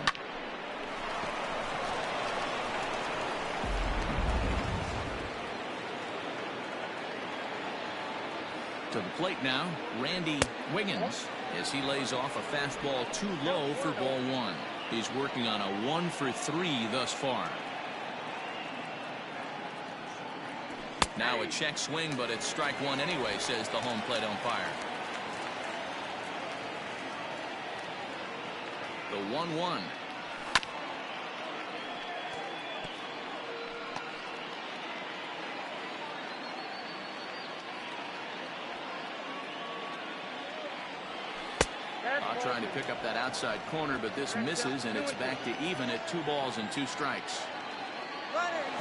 To the plate now, Randy Wiggins, as he lays off a fastball too low for ball 1. He's working on a 1 for 3 thus far. Now a check swing, but it's strike 1 anyway, says the home plate umpire. The 1-1. Trying to pick up that outside corner, but this misses, and it's back to even at 2 balls and 2 strikes.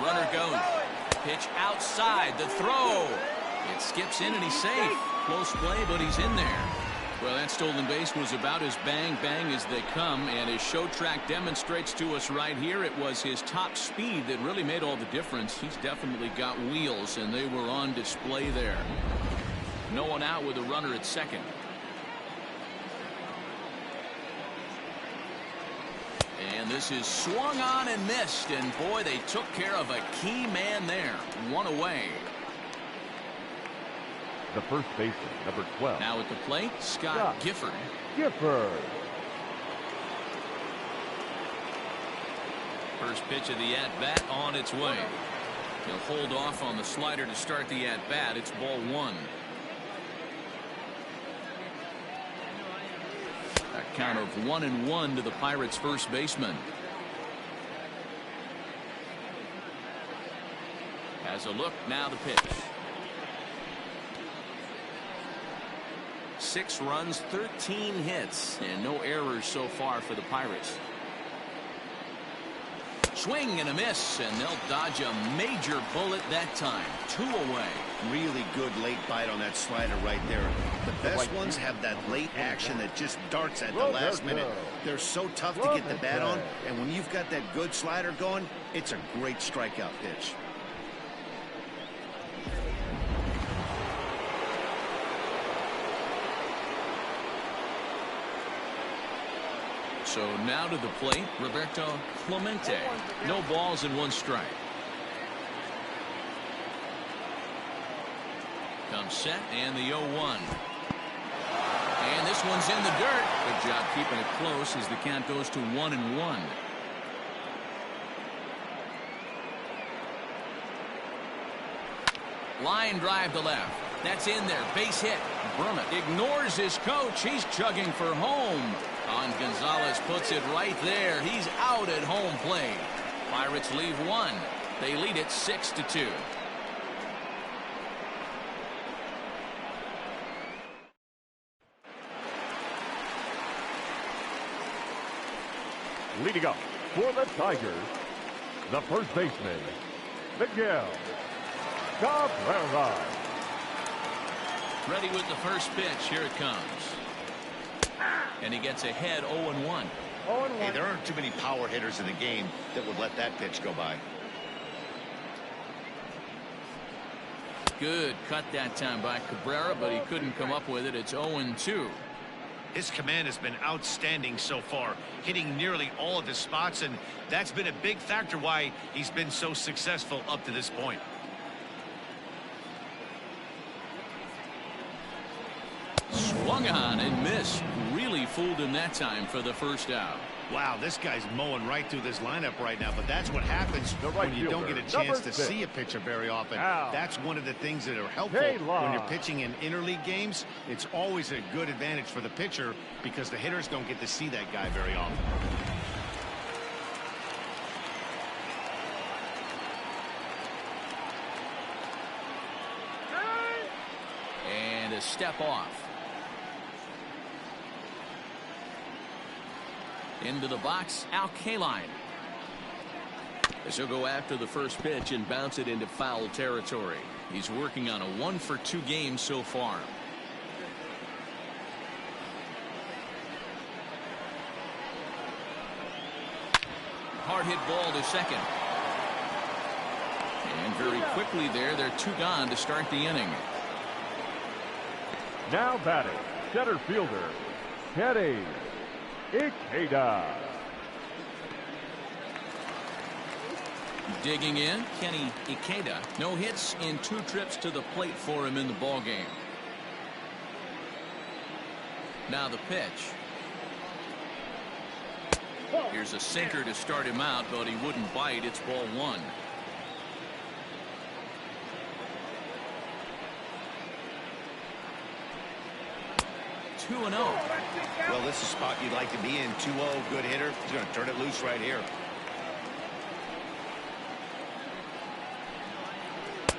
Runner goes. Pitch outside. The throw. It skips in, and he's safe. Close play, but he's in there. Well, that stolen base was about as bang-bang as they come, and his show track demonstrates to us right here it was his top speed that really made all the difference. He's definitely got wheels, and they were on display there. No one out with a runner at second. And this is swung on and missed, and boy, they took care of a key man there. 1 away. The first baseman, number 12. Now at the plate, Scott Gifford. First pitch of the at-bat on its way. He'll hold off on the slider to start the at-bat. It's ball 1. A count of 1-1 to the Pirates' first baseman. Has a look, now the pitch. 6 runs, 13 hits, and no errors so far for the Pirates. Swing and a miss, and they'll dodge a major bullet that time. 2 away. Really good late bite on that slider right there. The best ones have that late action that just darts at the last minute. They're so tough to get the bat on, and when you've got that good slider going, it's a great strikeout pitch. So now to the plate, Roberto Clemente. No balls and 1 strike. Comes set and the 0-1. And this one's in the dirt. Good job keeping it close as the count goes to 1-1. Line drive to left. That's in there. Base hit. Brummett ignores his coach. He's chugging for home. And Gonzalez puts it right there. He's out at home plate. Pirates leave 1. They lead it 6-2. Leading up for the Tigers, the first baseman, Miguel Cabrera. Ready with the first pitch. Here it comes. And he gets ahead 0-1. Hey, there aren't too many power hitters in the game that would let that pitch go by. Good cut that time by Cabrera, but he couldn't come up with it. It's 0-2. His command has been outstanding so far, hitting nearly all of his spots, and that's been a big factor why he's been so successful up to this point. Swung on and missed. Really fooled him that time for the first out. Wow, this guy's mowing right through this lineup right now, but that's what happens when you don't get a chance to see a pitcher very often. That's one of the things that are helpful when you're pitching in interleague games. It's always a good advantage for the pitcher because the hitters don't get to see that guy very often. And a step off. Into the box, Al Kaline. As he'll go after the first pitch and bounce it into foul territory. He's working on a 1-for-2 game so far. Hard hit ball to second. And very quickly they're 2 gone to start the inning. Now batting, center fielder, Kenny Ikeda. Digging in, Kenny Ikeda. No hits in 2 trips to the plate for him in the ballgame. Now the pitch. Here's a sinker to start him out, but he wouldn't bite. It's ball 1. Well, this is a spot you'd like to be in. 2-0, good hitter. He's going to turn it loose right here.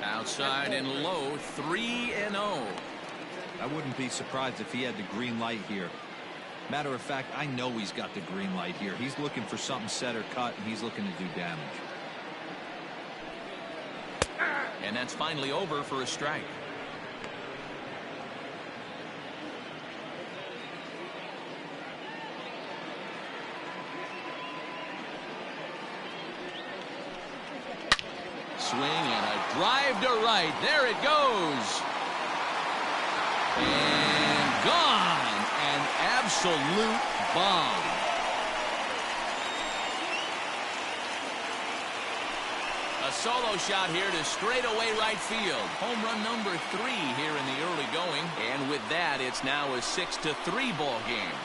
Outside and low, 3-0. I wouldn't be surprised if he had the green light here. Matter of fact, I know he's got the green light here. He's looking for something set or cut, and he's looking to do damage. And that's finally over for a strike. Swing and a drive to right. There it goes. And gone. An absolute bomb. A solo shot here to straightaway right field. Home run number 3 here in the early going. And with that, it's now a 6-3 ball game.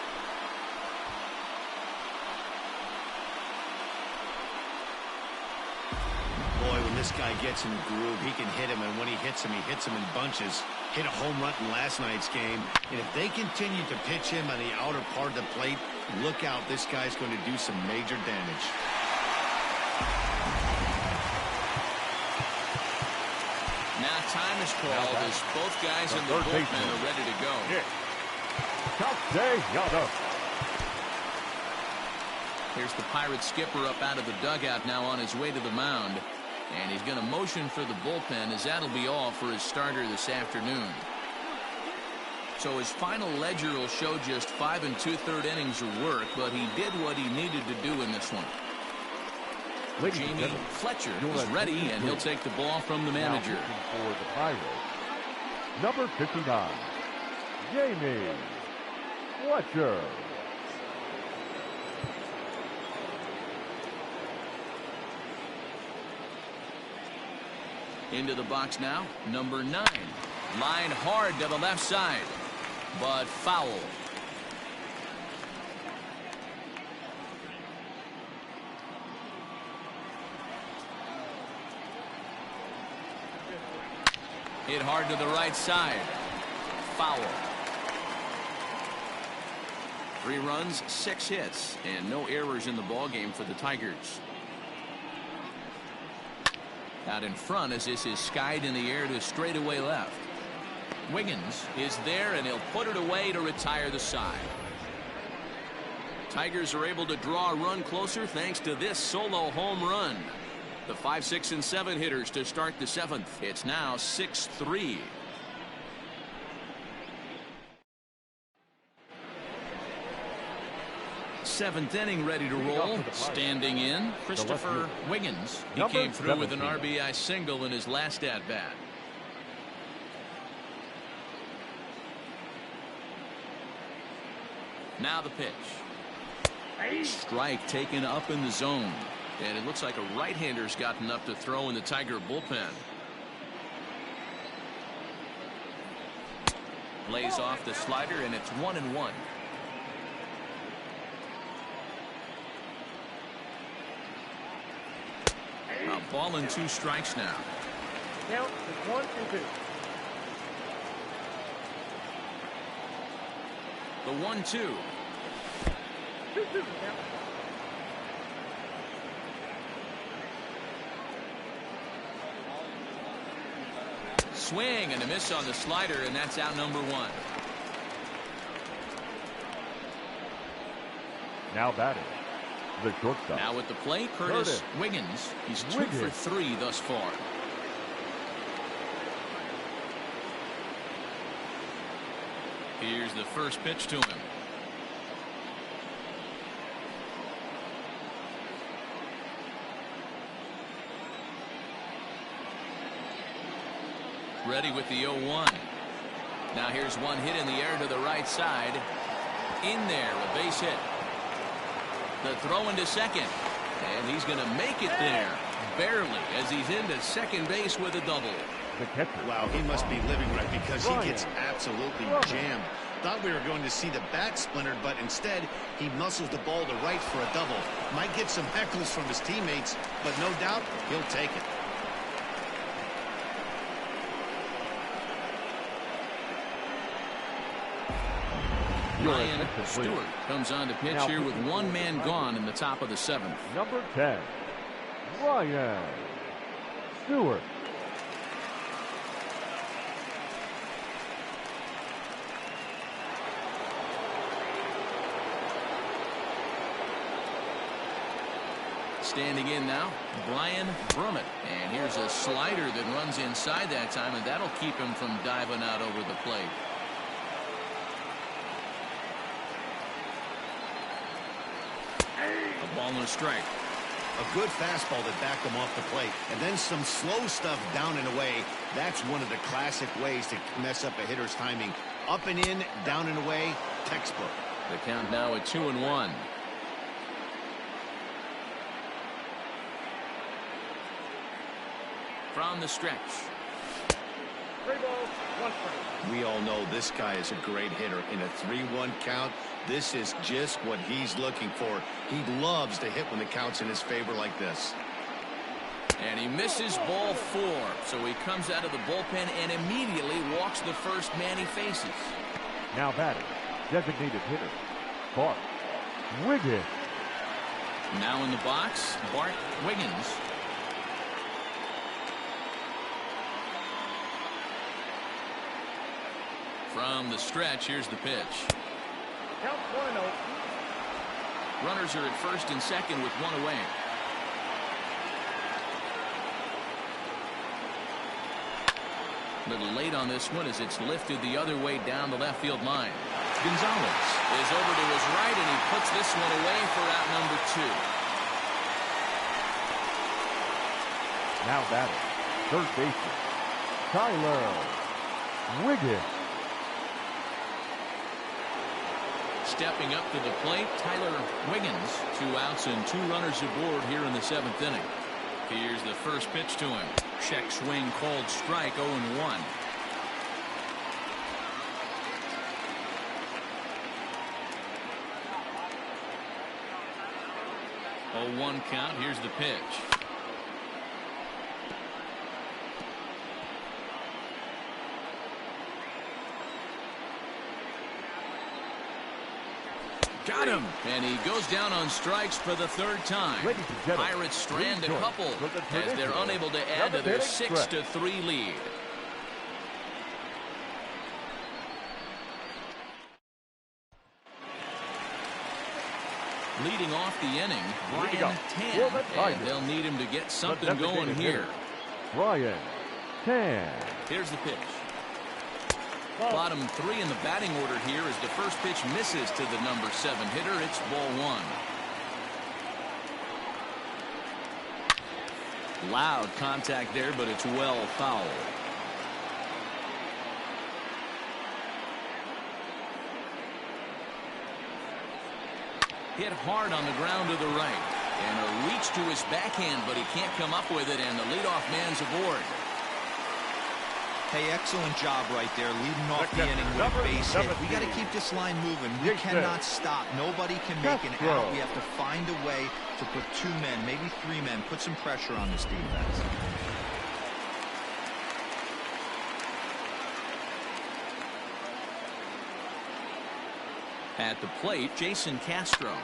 Boy, when this guy gets in the groove, he can hit him, and when he hits him in bunches. Hit a home run in last night's game, and if they continue to pitch him on the outer part of the plate, look out, this guy's going to do some major damage. Now time is called as both guys in the bullpen are ready to go. Here's the Pirates skipper up out of the dugout now on his way to the mound. And he's going to motion for the bullpen, as that'll be all for his starter this afternoon. So his final ledger will show just 5 2/3 innings of work, but he did what he needed to do in this one. Jamie Fletcher is ready, and he'll take the ball from the manager. For the Pirates, number 59, Jamie Fletcher. Into the box now, number 9. Line hard to the left side, but foul. Hit hard to the right side. Foul. 3 runs, 6 hits, and no errors in the ballgame for the Tigers. Out in front as this is skied in the air to straightaway left. Wiggins is there, and he'll put it away to retire the side. Tigers are able to draw a run closer thanks to this solo home run. The 5, 6, and 7 hitters to start the 7th. It's now 6-3. Seventh inning ready to roll. Standing in, Christopher Wiggins. He came through with an RBI single in his last at-bat. Now the pitch. Strike taken up in the zone. And it looks like a right-hander's gotten up to throw in the Tiger bullpen. Lays off the slider, and it's 1-1. A ball and 2 strikes now. Count is 1-2. The 1-2. 2-2. Swing and a miss on the slider, and that's out number 1. Now batting, the shortstop. Now at the plate, Curtis Wiggins. He's 2 for 3 thus far. Here's the first pitch to him. Ready with the 0-1. Now here's one hit in the air to the right side. In there, a base hit. The throw into second. And he's going to make it there. Barely, as he's into second base with a double. Wow, he must be living right, because he gets absolutely jammed. Thought we were going to see the bat splintered, but instead he muscles the ball to right for a double. Might get some heckles from his teammates, but no doubt he'll take it. Ryan Stewart comes on to pitch here with 1 man gone in the top of the 7th. Number 10, Ryan Stewart. Standing in now, Brian Brummett. And here's a slider that runs inside that time, and that'll keep him from diving out over the plate. A ball and a strike. A good fastball that backed him off the plate, and then some slow stuff down and away. That's one of the classic ways to mess up a hitter's timing. Up and in, down and away, textbook. The count now at 2-1. From the stretch. 3 balls, 1 strike. We all know this guy is a great hitter. In a 3-1 count, this is just what he's looking for. He loves to hit when the count's in his favor like this. And he misses ball 4. So he comes out of the bullpen and immediately walks the first man he faces. Now batting, designated hitter, Bart Wiggins. Now in the box, Bart Wiggins. From the stretch, here's the pitch. Count 1-0. Runners are at first and second with one away. A little late on this one as it's lifted the other way down the left field line. Gonzalez is over to his right, and he puts this one away for out number 2. Now batting, third baseman, Tyler Wiggins. Stepping up to the plate, Tyler Wiggins. 2 outs and 2 runners aboard here in the 7th inning. Here's the first pitch to him. Check swing called strike, 0-1. 0-1 count. Here's the pitch. Got him, and he goes down on strikes for the 3rd time. Pirates strand a couple as they're unable to add to their 6-3 lead. Leading off the inning, Brian Tan, and they'll need him to get something going here. Brian Tan. Here's the pitch. Bottom 3 in the batting order here as the first pitch misses to the number 7 hitter. It's ball 1. Loud contact there, but it's well foul. Hit hard on the ground to the right. And a reach to his backhand, but he can't come up with it, and the leadoff man's aboard. Hey, excellent job right there, leading off the inning with a base hit. We got to keep this line moving. We cannot stop. Nobody can make an out. We have to find a way to put 2 men, maybe 3 men, put some pressure on this defense. At the plate, Jason Castro.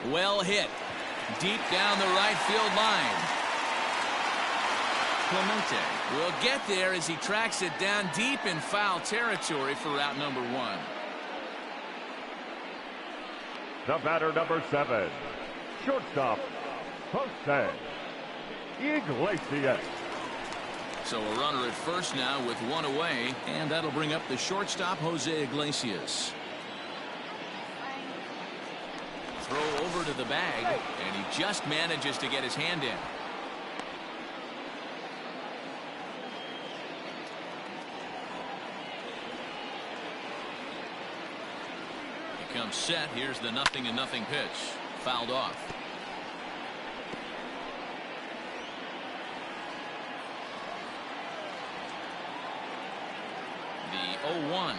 Well hit. Deep down the right field line. Clemente will get there as he tracks it down deep in foul territory for out number 1. The batter, number 7, shortstop, Jose Iglesias. So a runner at first now with 1 away, and that'll bring up the shortstop, Jose Iglesias. Throw over to the bag, and he just manages to get his hand in. Comes set. Here's the 0-0 pitch. Fouled off. The 0-1.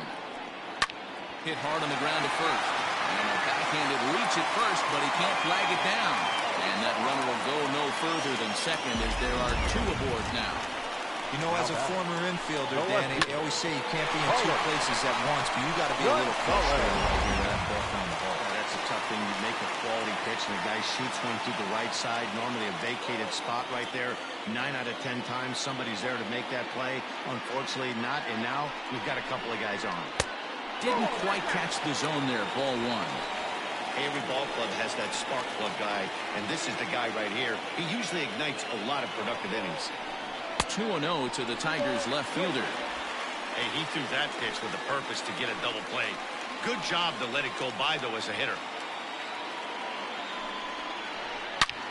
Hit hard on the ground to first. And a backhanded reach at first, but he can't flag it down. And that runner will go no further than second as there are 2 aboard now. You know, as a former infielder, Danny, they always say you can't be in 2 places at once, but you got to be a little frustrated right here with that ball down the ball. That's a tough thing. You make a quality pitch, and the guy shoots one through the right side. Normally a vacated spot right there. 9 out of 10 times, somebody's there to make that play. Unfortunately, not. And now we've got a couple of guys on. Didn't quite catch the zone there. Ball 1. Every ball club has that spark plug guy, and this is the guy right here. He usually ignites a lot of productive innings. 2-0 to the Tigers left fielder. Hey, he threw that pitch with a purpose to get a double play. Good job to let it go by, though, as a hitter.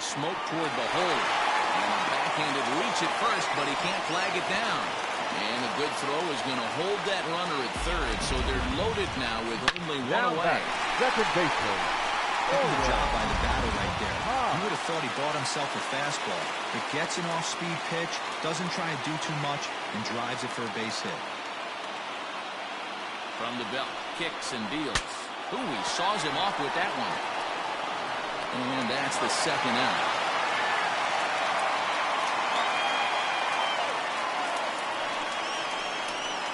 Smoke toward the hole. And a backhanded reach at first, but he can't flag it down. And a good throw is going to hold that runner at third, so they're loaded now with only 1 away. Second baseman. Good job by the batter right there. You would have thought he bought himself a fastball. But gets an off-speed pitch, doesn't try and do too much, and drives it for a base hit. From the belt, kicks and deals. Ooh, he saws him off with that one. And that's the 2nd out.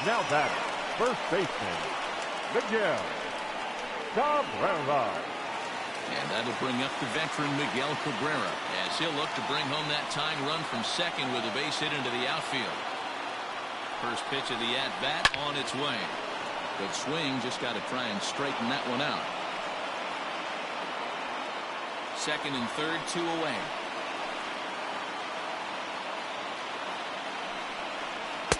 Now batter, first baseman, Miguel Cabrera. And that'll bring up the veteran Miguel Cabrera as he'll look to bring home that tying run from second with a base hit into the outfield. First pitch of the at-bat on its way. Good swing, just got to try and straighten that one out. Second and third, 2 away.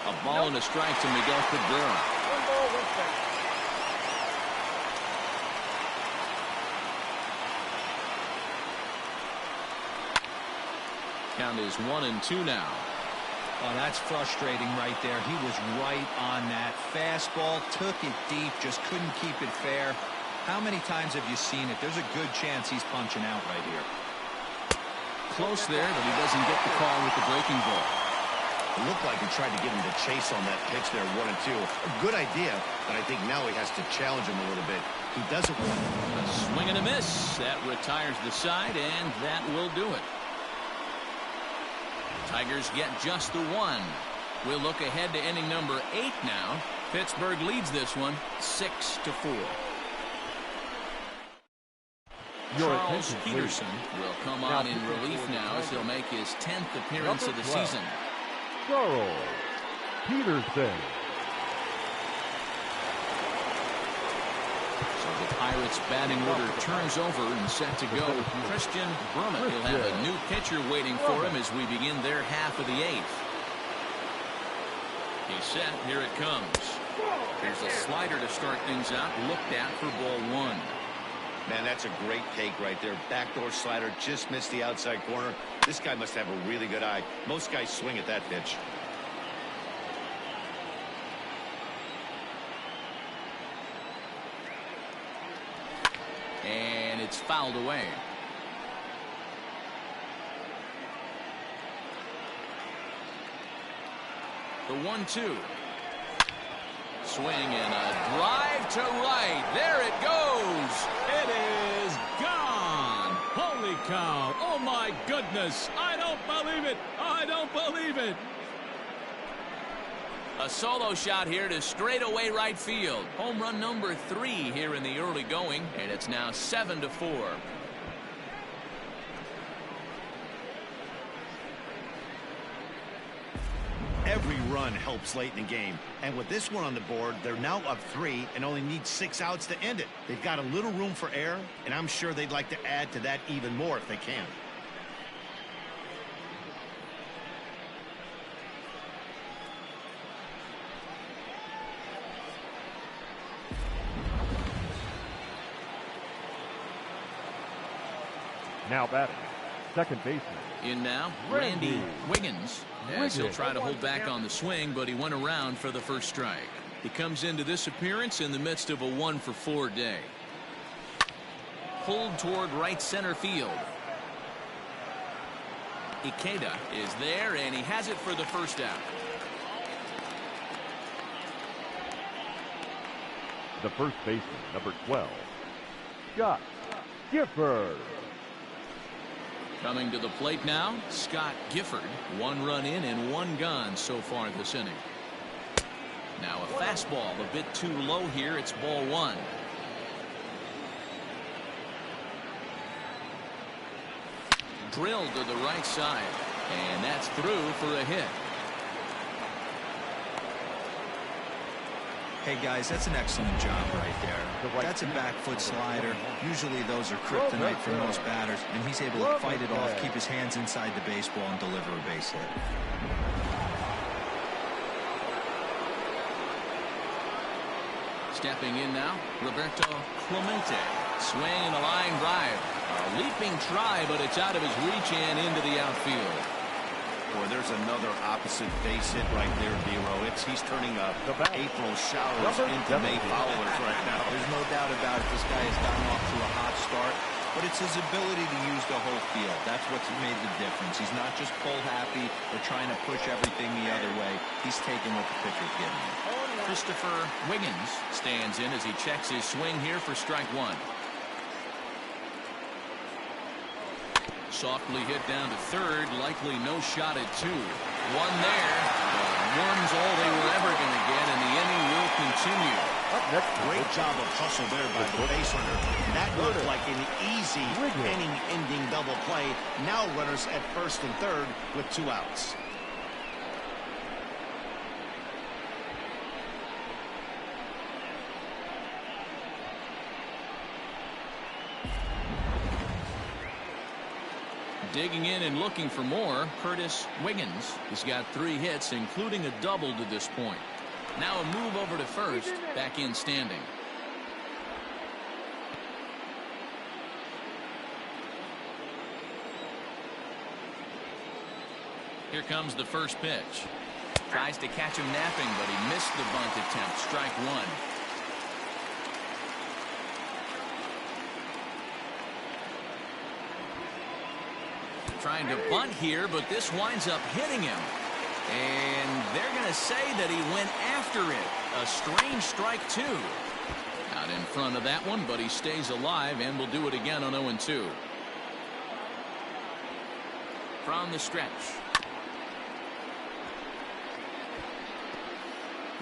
A ball and a strike to Miguel Cabrera. 1 ball, 1 strike. Count is 1-2 now. Oh, that's frustrating right there. He was right on that. Fastball, took it deep, just couldn't keep it fair. How many times have you seen it? There's a good chance he's punching out right here. Close there, but he doesn't get the call with the breaking ball. It looked like he tried to get him to chase on that pitch there, 1-2. A good idea, but I think now he has to challenge him a little bit. He doesn't want A swing and a miss. That retires the side, and that will do it. Tigers get just the 1. We'll look ahead to inning number 8 now. Pittsburgh leads this one 6-4. Charles Peterson will come on in relief now as he'll make his 10th appearance of the season. Charles Peterson. So the Pirates batting order turns over and set to go. Christian Brummett will have a new pitcher waiting for him as we begin their half of the 8th. He's set. Here it comes. Here's a slider to start things out. Looked at for ball 1. Man, that's a great take right there. Backdoor slider, just missed the outside corner. This guy must have a really good eye. Most guys swing at that pitch. And it's fouled away. The 1-2. Swing and a drive to right. There it goes. It is gone. Holy cow. Oh, my goodness. I don't believe it. I don't believe it. A solo shot here to straightaway right field. Home run number 3 here in the early going, and it's now 7-4. Every run helps late in the game. And with this one on the board, they're now up 3 and only need 6 outs to end it. They've got a little room for error, and I'm sure they'd like to add to that even more if they can. Now batting, second baseman. In now, Randy Wiggins. As he'll try to hold back on the swing, but he went around for the first strike. He comes into this appearance in the midst of a 1-for-4 day. Pulled toward right center field. Ikeda is there, and he has it for the first out. The first baseman, number 12, Scott Gifford. Coming to the plate now, Scott Gifford. 1 run in and 1 gone so far this inning. Now a fastball a bit too low here. It's ball 1. Drilled to the right side, and that's through for a hit. Hey, guys, that's an excellent job right there. That's a back foot slider. Usually those are kryptonite for most batters, and he's able to fight it off, keep his hands inside the baseball, and deliver a base hit. Stepping in now, Roberto Clemente. Swing and a line drive. A leaping try, but it's out of his reach and into the outfield. Boy, there's another opposite base hit right there, D-Row. He's turning up April showers into May followers right now. There's no doubt about it. This guy has gotten off to a hot start, but it's his ability to use the whole field. That's what's made the difference. He's not just pull happy or trying to push everything the other way. He's taking what the pitcher's giving him. Christopher Wiggins stands in as he checks his swing here for strike 1. Softly hit down to third, likely no shot at 2. 1 there. One's all they were ever going to get, and the inning will continue. Up next, great job of hustle there by the base runner. That looked like an easy inning-ending double play. Now runners at first and third with 2 outs. Digging in and looking for more, Curtis Wiggins. He's got 3 hits, including a double to this point. Now a move over to first, back in standing. Here comes the first pitch. Tries to catch him napping, but he missed the bunt attempt. Strike 1. Trying to bunt here, but this winds up hitting him. And they're going to say that he went after it. A strange strike 2. Out in front of that one, but he stays alive and will do it again on 0-2. From the stretch.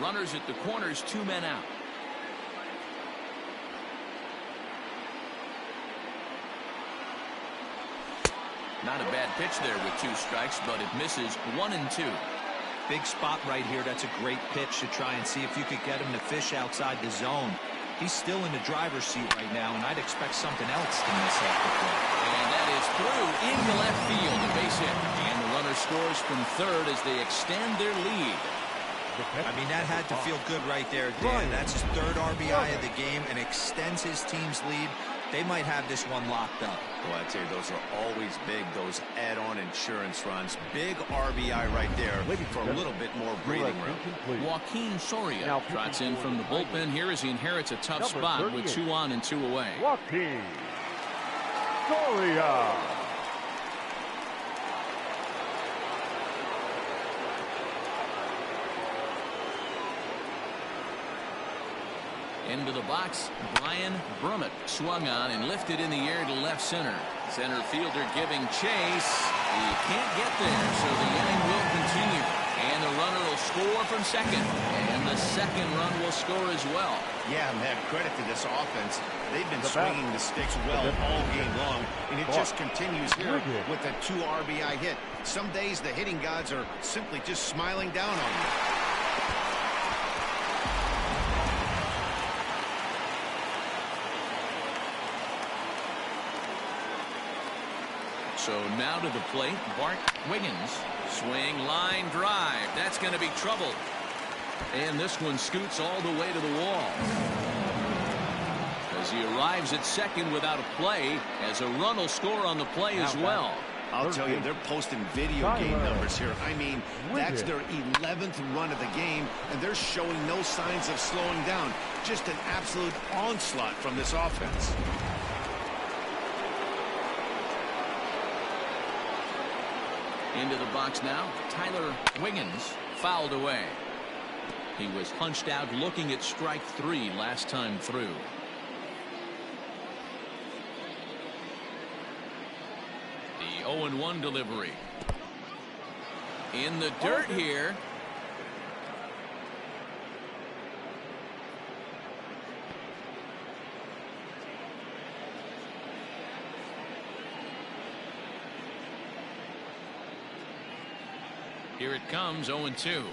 Runners at the corners, 2 men out. Not a bad pitch there with 2 strikes, but it misses 1-2. Big spot right here. That's a great pitch to try and see if you could get him to fish outside the zone. He's still in the driver's seat right now, and I'd expect something else to miss after play. And that is through into left field, a base hit. And the runner scores from third as they extend their lead. I mean, that had to feel good right there, Dan. That's his 3rd RBI of the game and extends his team's lead. They might have this one locked up. Well, I tell you, those are always big, those add-on insurance runs. Big RBI right there for a little bit more breathing room. Joaquin Soria trots in from the bullpen here as he inherits a tough spot with 2 on and 2 away. Joaquin Soria. Into the box, Brian Brummett swung on and lifted in the air to left center. Center fielder giving chase. He can't get there, so the inning will continue. And the runner will score from second. And the second run will score as well. Yeah, man, credit to this offense. They've been swinging the sticks well all game long, and it just continues here with a 2 RBI hit. Some days the hitting gods are simply just smiling down on you. So now to the plate, Bart Wiggins. Swing, line, drive. That's going to be trouble. And this one scoots all the way to the wall. As he arrives at second without a play, as a run will score on the play as well. I'll tell you, they're posting video game numbers here. I mean, that's their 11th run of the game, and they're showing no signs of slowing down. Just an absolute onslaught from this offense. Into the box now, Tyler Wiggins fouled away. He was hunched out looking at strike 3 last time through. The 0-1 delivery. In the dirt here. Here it comes, 0-2.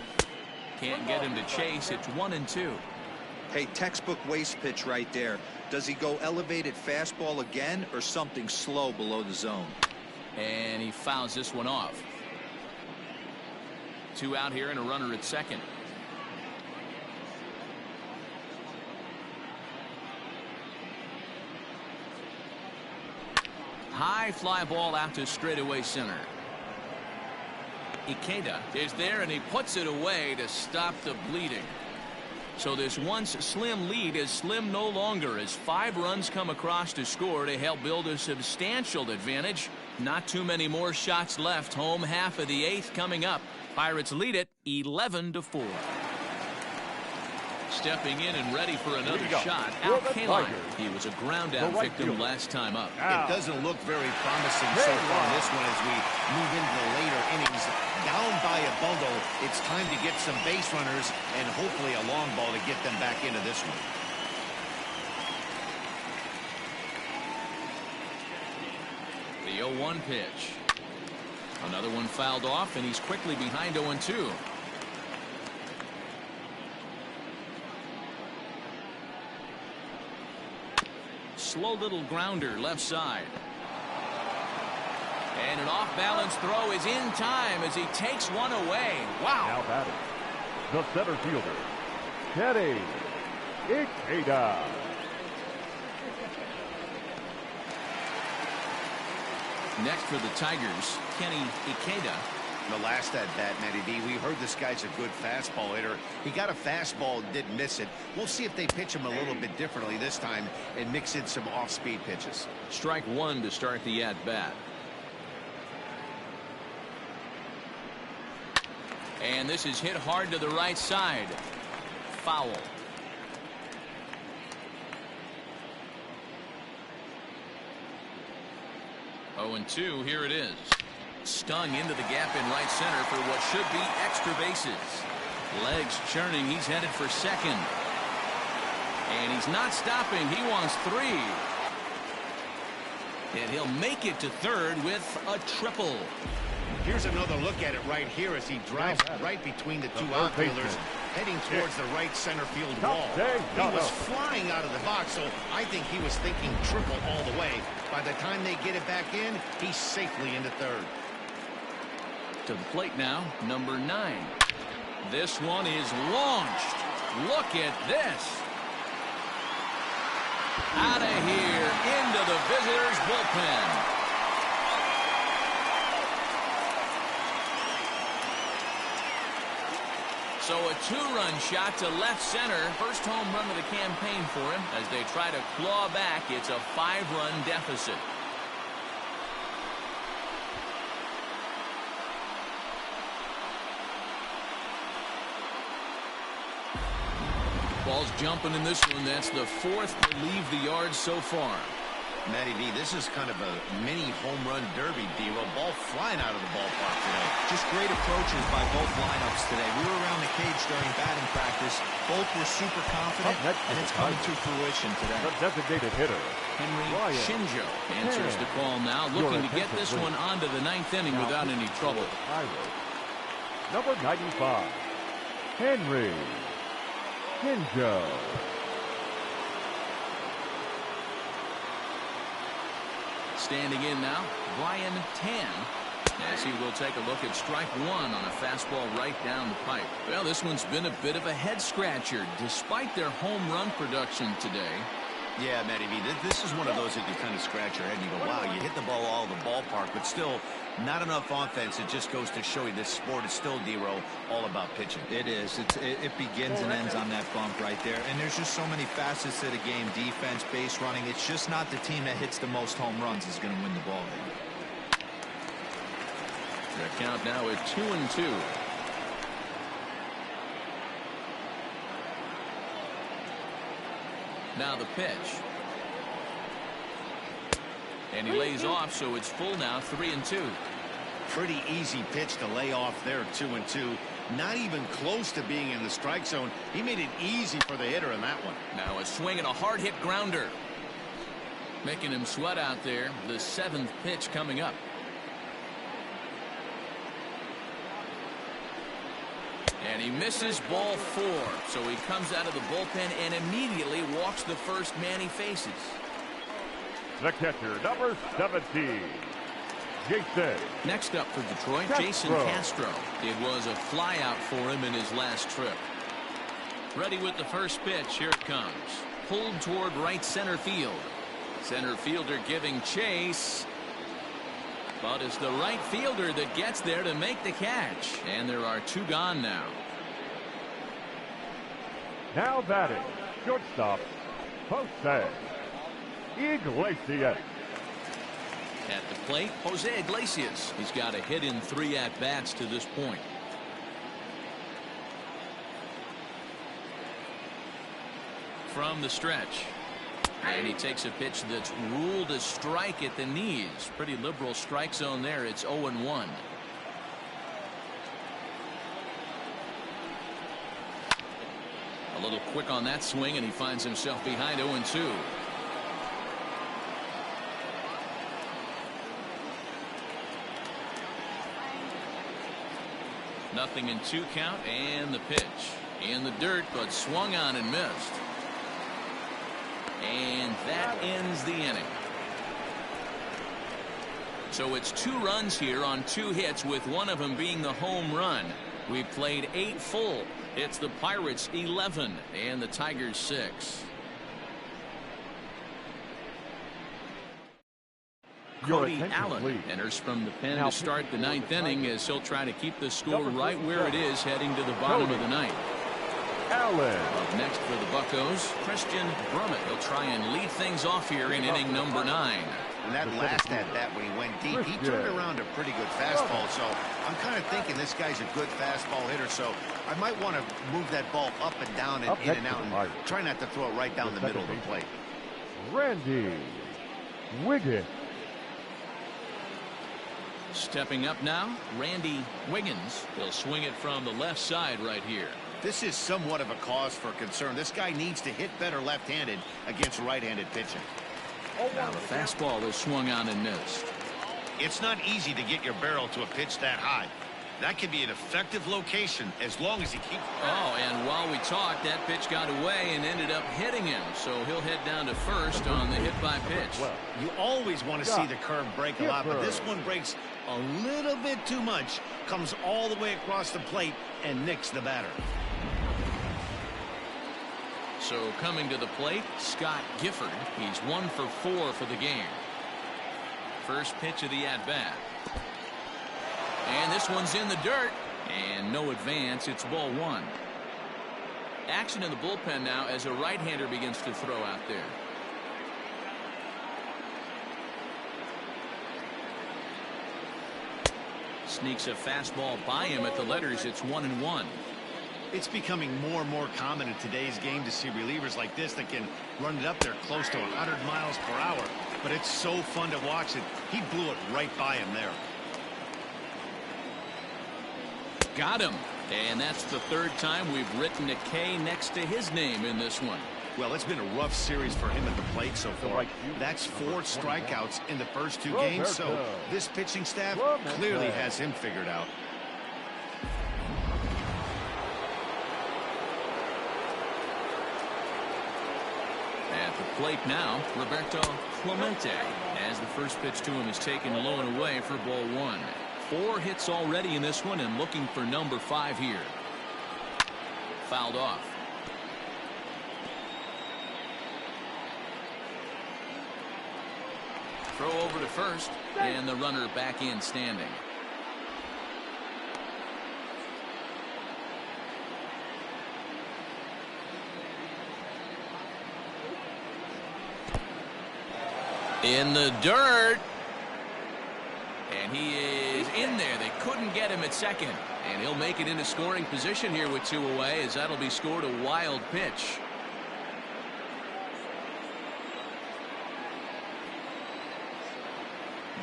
Can't get him to chase. It's 1-2. Hey, textbook waste pitch right there. Does he go elevated fastball again or something slow below the zone? And he fouls this one off. 2 out here and a runner at second. High fly ball out to straightaway center. Ikeda is there and he puts it away to stop the bleeding. So this once slim lead is slim no longer as 5 runs come across to score to help build a substantial advantage. Not too many more shots left. Home half of the 8th coming up. Pirates lead it 11-4. Stepping in and ready for another shot, Al Kaline. He was a ground out victim last time up. It doesn't look very promising so far in this one as we move into the later innings. Down by a bundle, it's time to get some base runners and hopefully a long ball to get them back into this one. The 0-1 pitch. Another one fouled off, and he's quickly behind 0-2. Slow little grounder left side. And an off-balance throw is in time as he takes one away. Wow. Now batting, the center fielder, Kenny Ikeda. Next for the Tigers, Kenny Ikeda. The last at bat, Matty D, we heard this guy's a good fastball hitter. He got a fastball and didn't miss it. We'll see if they pitch him a little bit differently this time and mix in some off-speed pitches. Strike one to start the at-bat. And this is hit hard to the right side. Foul. Oh, and 2, here it is. Stung into the gap in right center for what should be extra bases. Legs churning, he's headed for second. And he's not stopping, he wants 3. And he'll make it to third with a triple. Here's another look at it right here as he drives right between the two outfielders, heading towards the right center field wall. He was flying out of the box, so I think he was thinking triple all the way. By the time they get it back in, he's safely into third. To the plate now, number 9. This one is launched. Look at this. Out of here, into the visitors' bullpen. So a 2-run shot to left center. First home run of the campaign for him. As they try to claw back, it's a 5-run deficit. Ball's jumping in this one. That's the 4th to leave the yard so far. Matty D, this is kind of a mini home run derby, D-Lo. Ball flying out of the ballpark today. Just great approaches by both lineups today. We were around the cage during batting practice. Both were super confident, and it's coming to fruition today. The designated hitter, Henry Shinjo answers the call now, looking to get this one onto the 9th inning without any trouble. Number 95, Henry Shinjo. Standing in now, Brian Tan, as he will take a look at strike one on a fastball right down the pipe. Well, this one's been a bit of a head-scratcher, despite their home run production today. Yeah, Matty V, this is one of those that you kind of scratch your head and you go, wow, you hit the ball all over the ballpark, but still not enough offense. It just goes to show you this sport is still, D-Row, all about pitching. It is. It begins and ends on that bump right there. And there's just so many facets to the game. Defense, base running. It's just not the team that hits the most home runs is going to win the ball game. The count now at 2-2. Now the pitch. And he lays off, so it's full now, 3-2. Pretty easy pitch to lay off there, 2-2. Not even close to being in the strike zone. He made it easy for the hitter in that one. Now a swing and a hard hit grounder. Making him sweat out there. The 7th pitch coming up. And he misses ball 4. So he comes out of the bullpen and immediately walks the first man he faces. The catcher, number 17, Jason. Next up for Detroit, Jason Castro. It was a flyout for him in his last trip. Ready with the first pitch. Here it comes. Pulled toward right center field. Center fielder giving chase. But it's the right fielder that gets there to make the catch. And there are 2 gone now. Now batting, shortstop, Jose Iglesias. At the plate, Jose Iglesias. He's got a hit in 3 at-bats to this point. From the stretch. And he takes a pitch that's ruled a strike at the knees. Pretty liberal strike zone there. It's 0-1. A little quick on that swing, and he finds himself behind 0-2. Nothing in 2 count, and the pitch. In the dirt, but swung on and missed. And that ends the inning. So it's 2 runs here on 2 hits, with one of them being the home run. We played 8 full. It's the Pirates 11 and the Tigers 6. Cody Allen enters from the pen to start the 9th inning, as he'll try to keep the score right where it is heading to the bottom of the 9th. Allen. Up next for the Buccos, Christian Brummett. He'll try and lead things off here in inning number 9. And that last at-bat when he went deep, he turned around a pretty good fastball. So I'm kind of thinking this guy's a good fastball hitter. So I might want to move that ball up and down and in and out and try not to throw it right down the middle of the plate. Randy Wiggins. Stepping up now, Randy Wiggins. He'll swing it from the left side right here. This is somewhat of a cause for concern. This guy needs to hit better left-handed against right-handed pitching. Now the fastball is swung on and missed. It's not easy to get your barrel to a pitch that high. That can be an effective location as long as he keeps. Oh, and while we talked, that pitch got away and ended up hitting him. So he'll head down to first on the hit by pitch. You always want to see the curve break a lot, but this one breaks a little bit too much. Comes all the way across the plate and nicks the batter. So coming to the plate, Scott Gifford. He's 1 for 4 for the game. First pitch of the at-bat. And this one's in the dirt. And no advance. It's ball 1. Action in the bullpen now as a right-hander begins to throw out there. Sneaks a fastball by him at the letters. It's 1-1. It's becoming more and more common in today's game to see relievers like this that can run it up there close to 100 miles per hour. But it's so fun to watch it. He blew it right by him there. Got him. And that's the 3rd time we've written a K next to his name in this one. Well, it's been a rough series for him at the plate so far. That's 4 strikeouts in the first 2 games. So this pitching staff clearly has him figured out. At the plate now, Roberto Clemente, as the first pitch to him is taken low and away for ball 1. 4 hits already in this one and looking for number 5 here. Fouled off. Throw over to first, and the runner back in standing. In the dirt. And he is in there. They couldn't get him at second. And he'll make it into scoring position here with 2 away, as that'll be scored a wild pitch.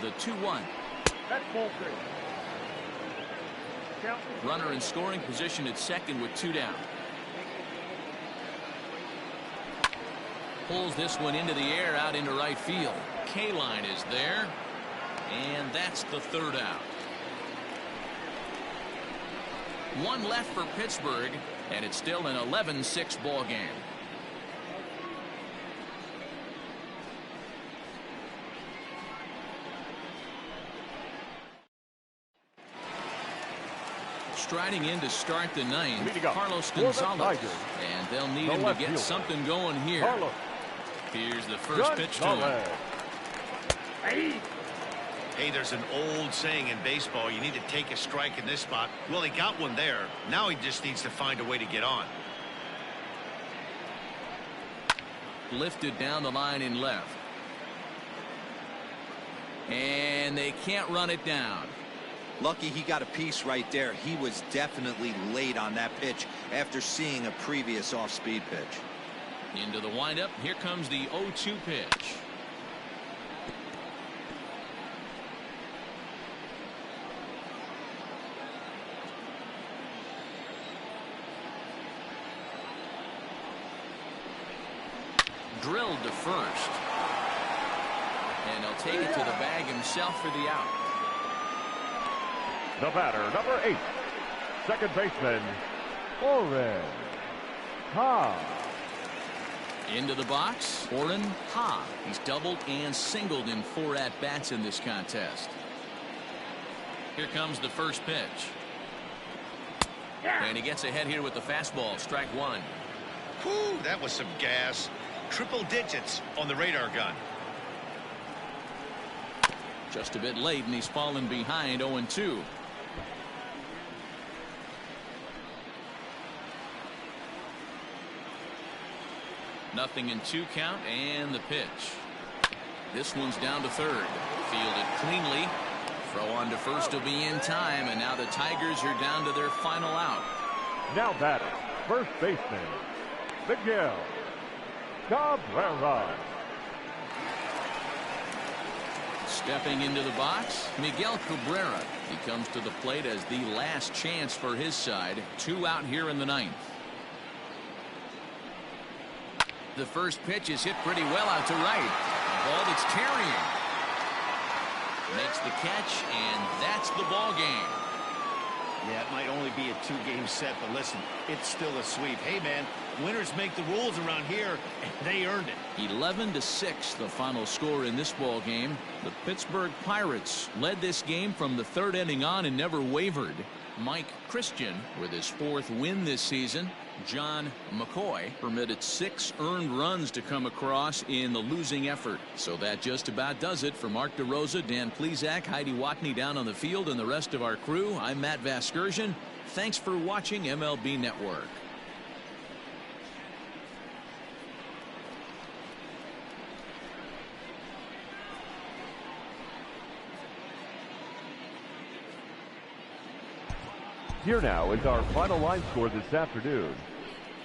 The 2-1. That's ball 3. Runner in scoring position at second with 2 down. Pulls this one into the air out into right field. K-line is there. And that's the 3rd out. 1 left for Pittsburgh, and it's still an 11-6 ball game. Striding in to start the 9th, Carlos Gonzalez. And they'll need him to get something going here. Here's the first pitch to him. Hey, there's an old saying in baseball, you need to take a strike in this spot. Well, he got one there. Now he just needs to find a way to get on. Lifted down the line in left. And they can't run it down. Lucky he got a piece right there. He was definitely late on that pitch after seeing a previous off-speed pitch. Into the windup. Here comes the 0-2 pitch. Drilled to first. And he'll take it to the bag himself for the out. The batter, number 8, second baseman, Orrin. Into the box, Orton Ha. He's doubled and singled in 4 at-bats in this contest. Here comes the first pitch. And he gets ahead here with the fastball. Strike 1. Whew, that was some gas. Triple digits on the radar gun. Just a bit late, and he's fallen behind 0-2. Nothing in 2 count, and the pitch. This one's down to third. Fielded cleanly. Throw on to first will be in time, and now the Tigers are down to their final out. Now batting, first baseman, Miguel Cabrera. Stepping into the box, Miguel Cabrera. He comes to the plate as the last chance for his side. 2 out here in the 9th. The first pitch is hit pretty well out to right. A ball that's carrying. Makes the catch, and that's the ball game. Yeah, it might only be a 2-game set, but listen, it's still a sweep. Hey, man, winners make the rules around here, and they earned it. 11-6, the final score in this ball game. The Pittsburgh Pirates led this game from the 3rd inning on and never wavered. Mike Christian with his 4th win this season. John McCoy permitted 6 earned runs to come across in the losing effort. So that just about does it. For Mark DeRosa, Dan Plesac, Heidi Watney down on the field, and the rest of our crew, I'm Matt Vasgersian. Thanks for watching MLB Network. Here now is our final line score this afternoon.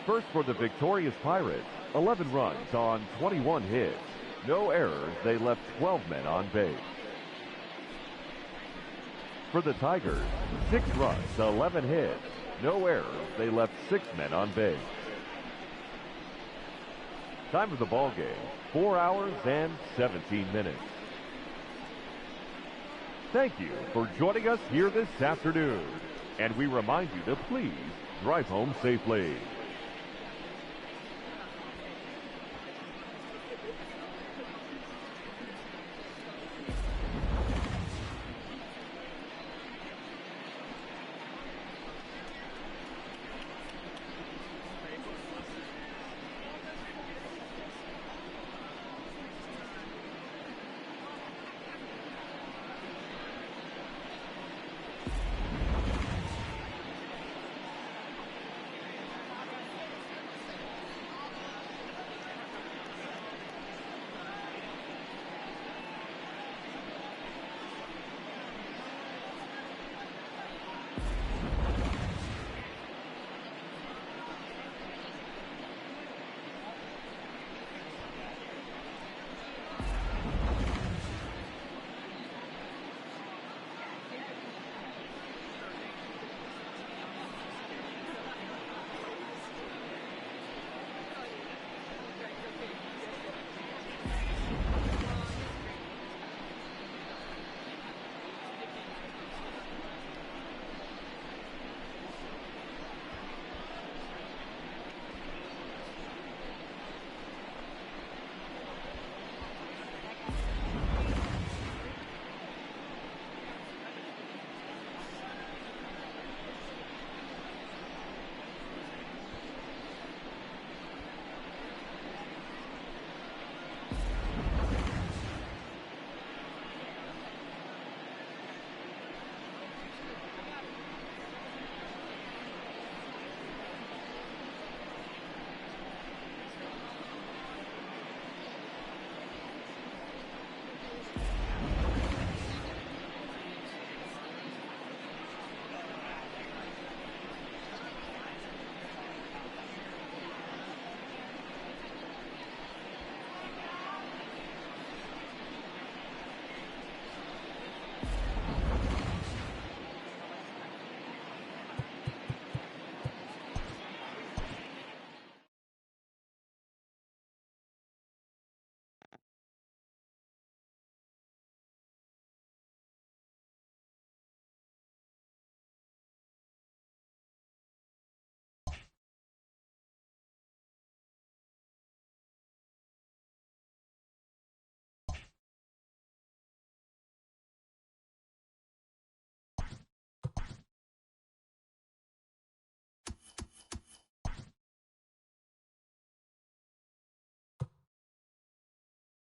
First for the victorious Pirates, 11 runs on 21 hits. No errors, they left 12 men on base. For the Tigers, 6 runs, 11 hits. No errors, they left 6 men on base. Time of the ball game, 4 hours and 17 minutes. Thank you for joining us here this afternoon. And we remind you to please drive home safely.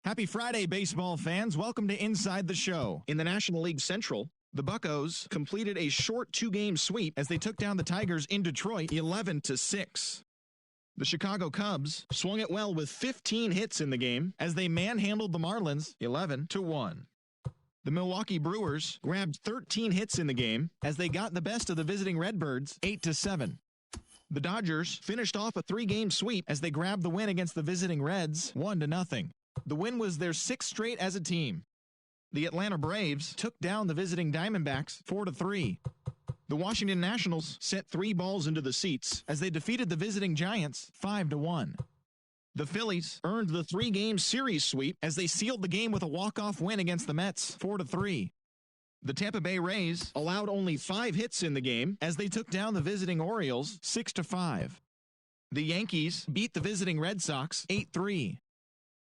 Happy Friday, baseball fans. Welcome to Inside the Show. In the National League Central, the Buccos completed a short two-game sweep as they took down the Tigers in Detroit 11-6. The Chicago Cubs swung it well with 15 hits in the game as they manhandled the Marlins 11-1. The Milwaukee Brewers grabbed 13 hits in the game as they got the best of the visiting Redbirds 8-7. The Dodgers finished off a three-game sweep as they grabbed the win against the visiting Reds 1-0. The win was their sixth straight as a team. The Atlanta Braves took down the visiting Diamondbacks 4-3. The Washington Nationals sent 3 balls into the seats as they defeated the visiting Giants 5-1. The Phillies earned the 3-game series sweep as they sealed the game with a walk-off win against the Mets 4-3. The Tampa Bay Rays allowed only 5 hits in the game as they took down the visiting Orioles 6-5. The Yankees beat the visiting Red Sox 8-3.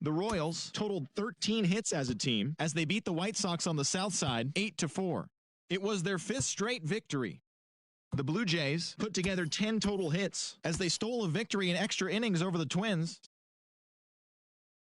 The Royals totaled 13 hits as a team as they beat the White Sox on the South Side 8-4. It was their 5th straight victory. The Blue Jays put together 10 total hits as they stole a victory in extra innings over the Twins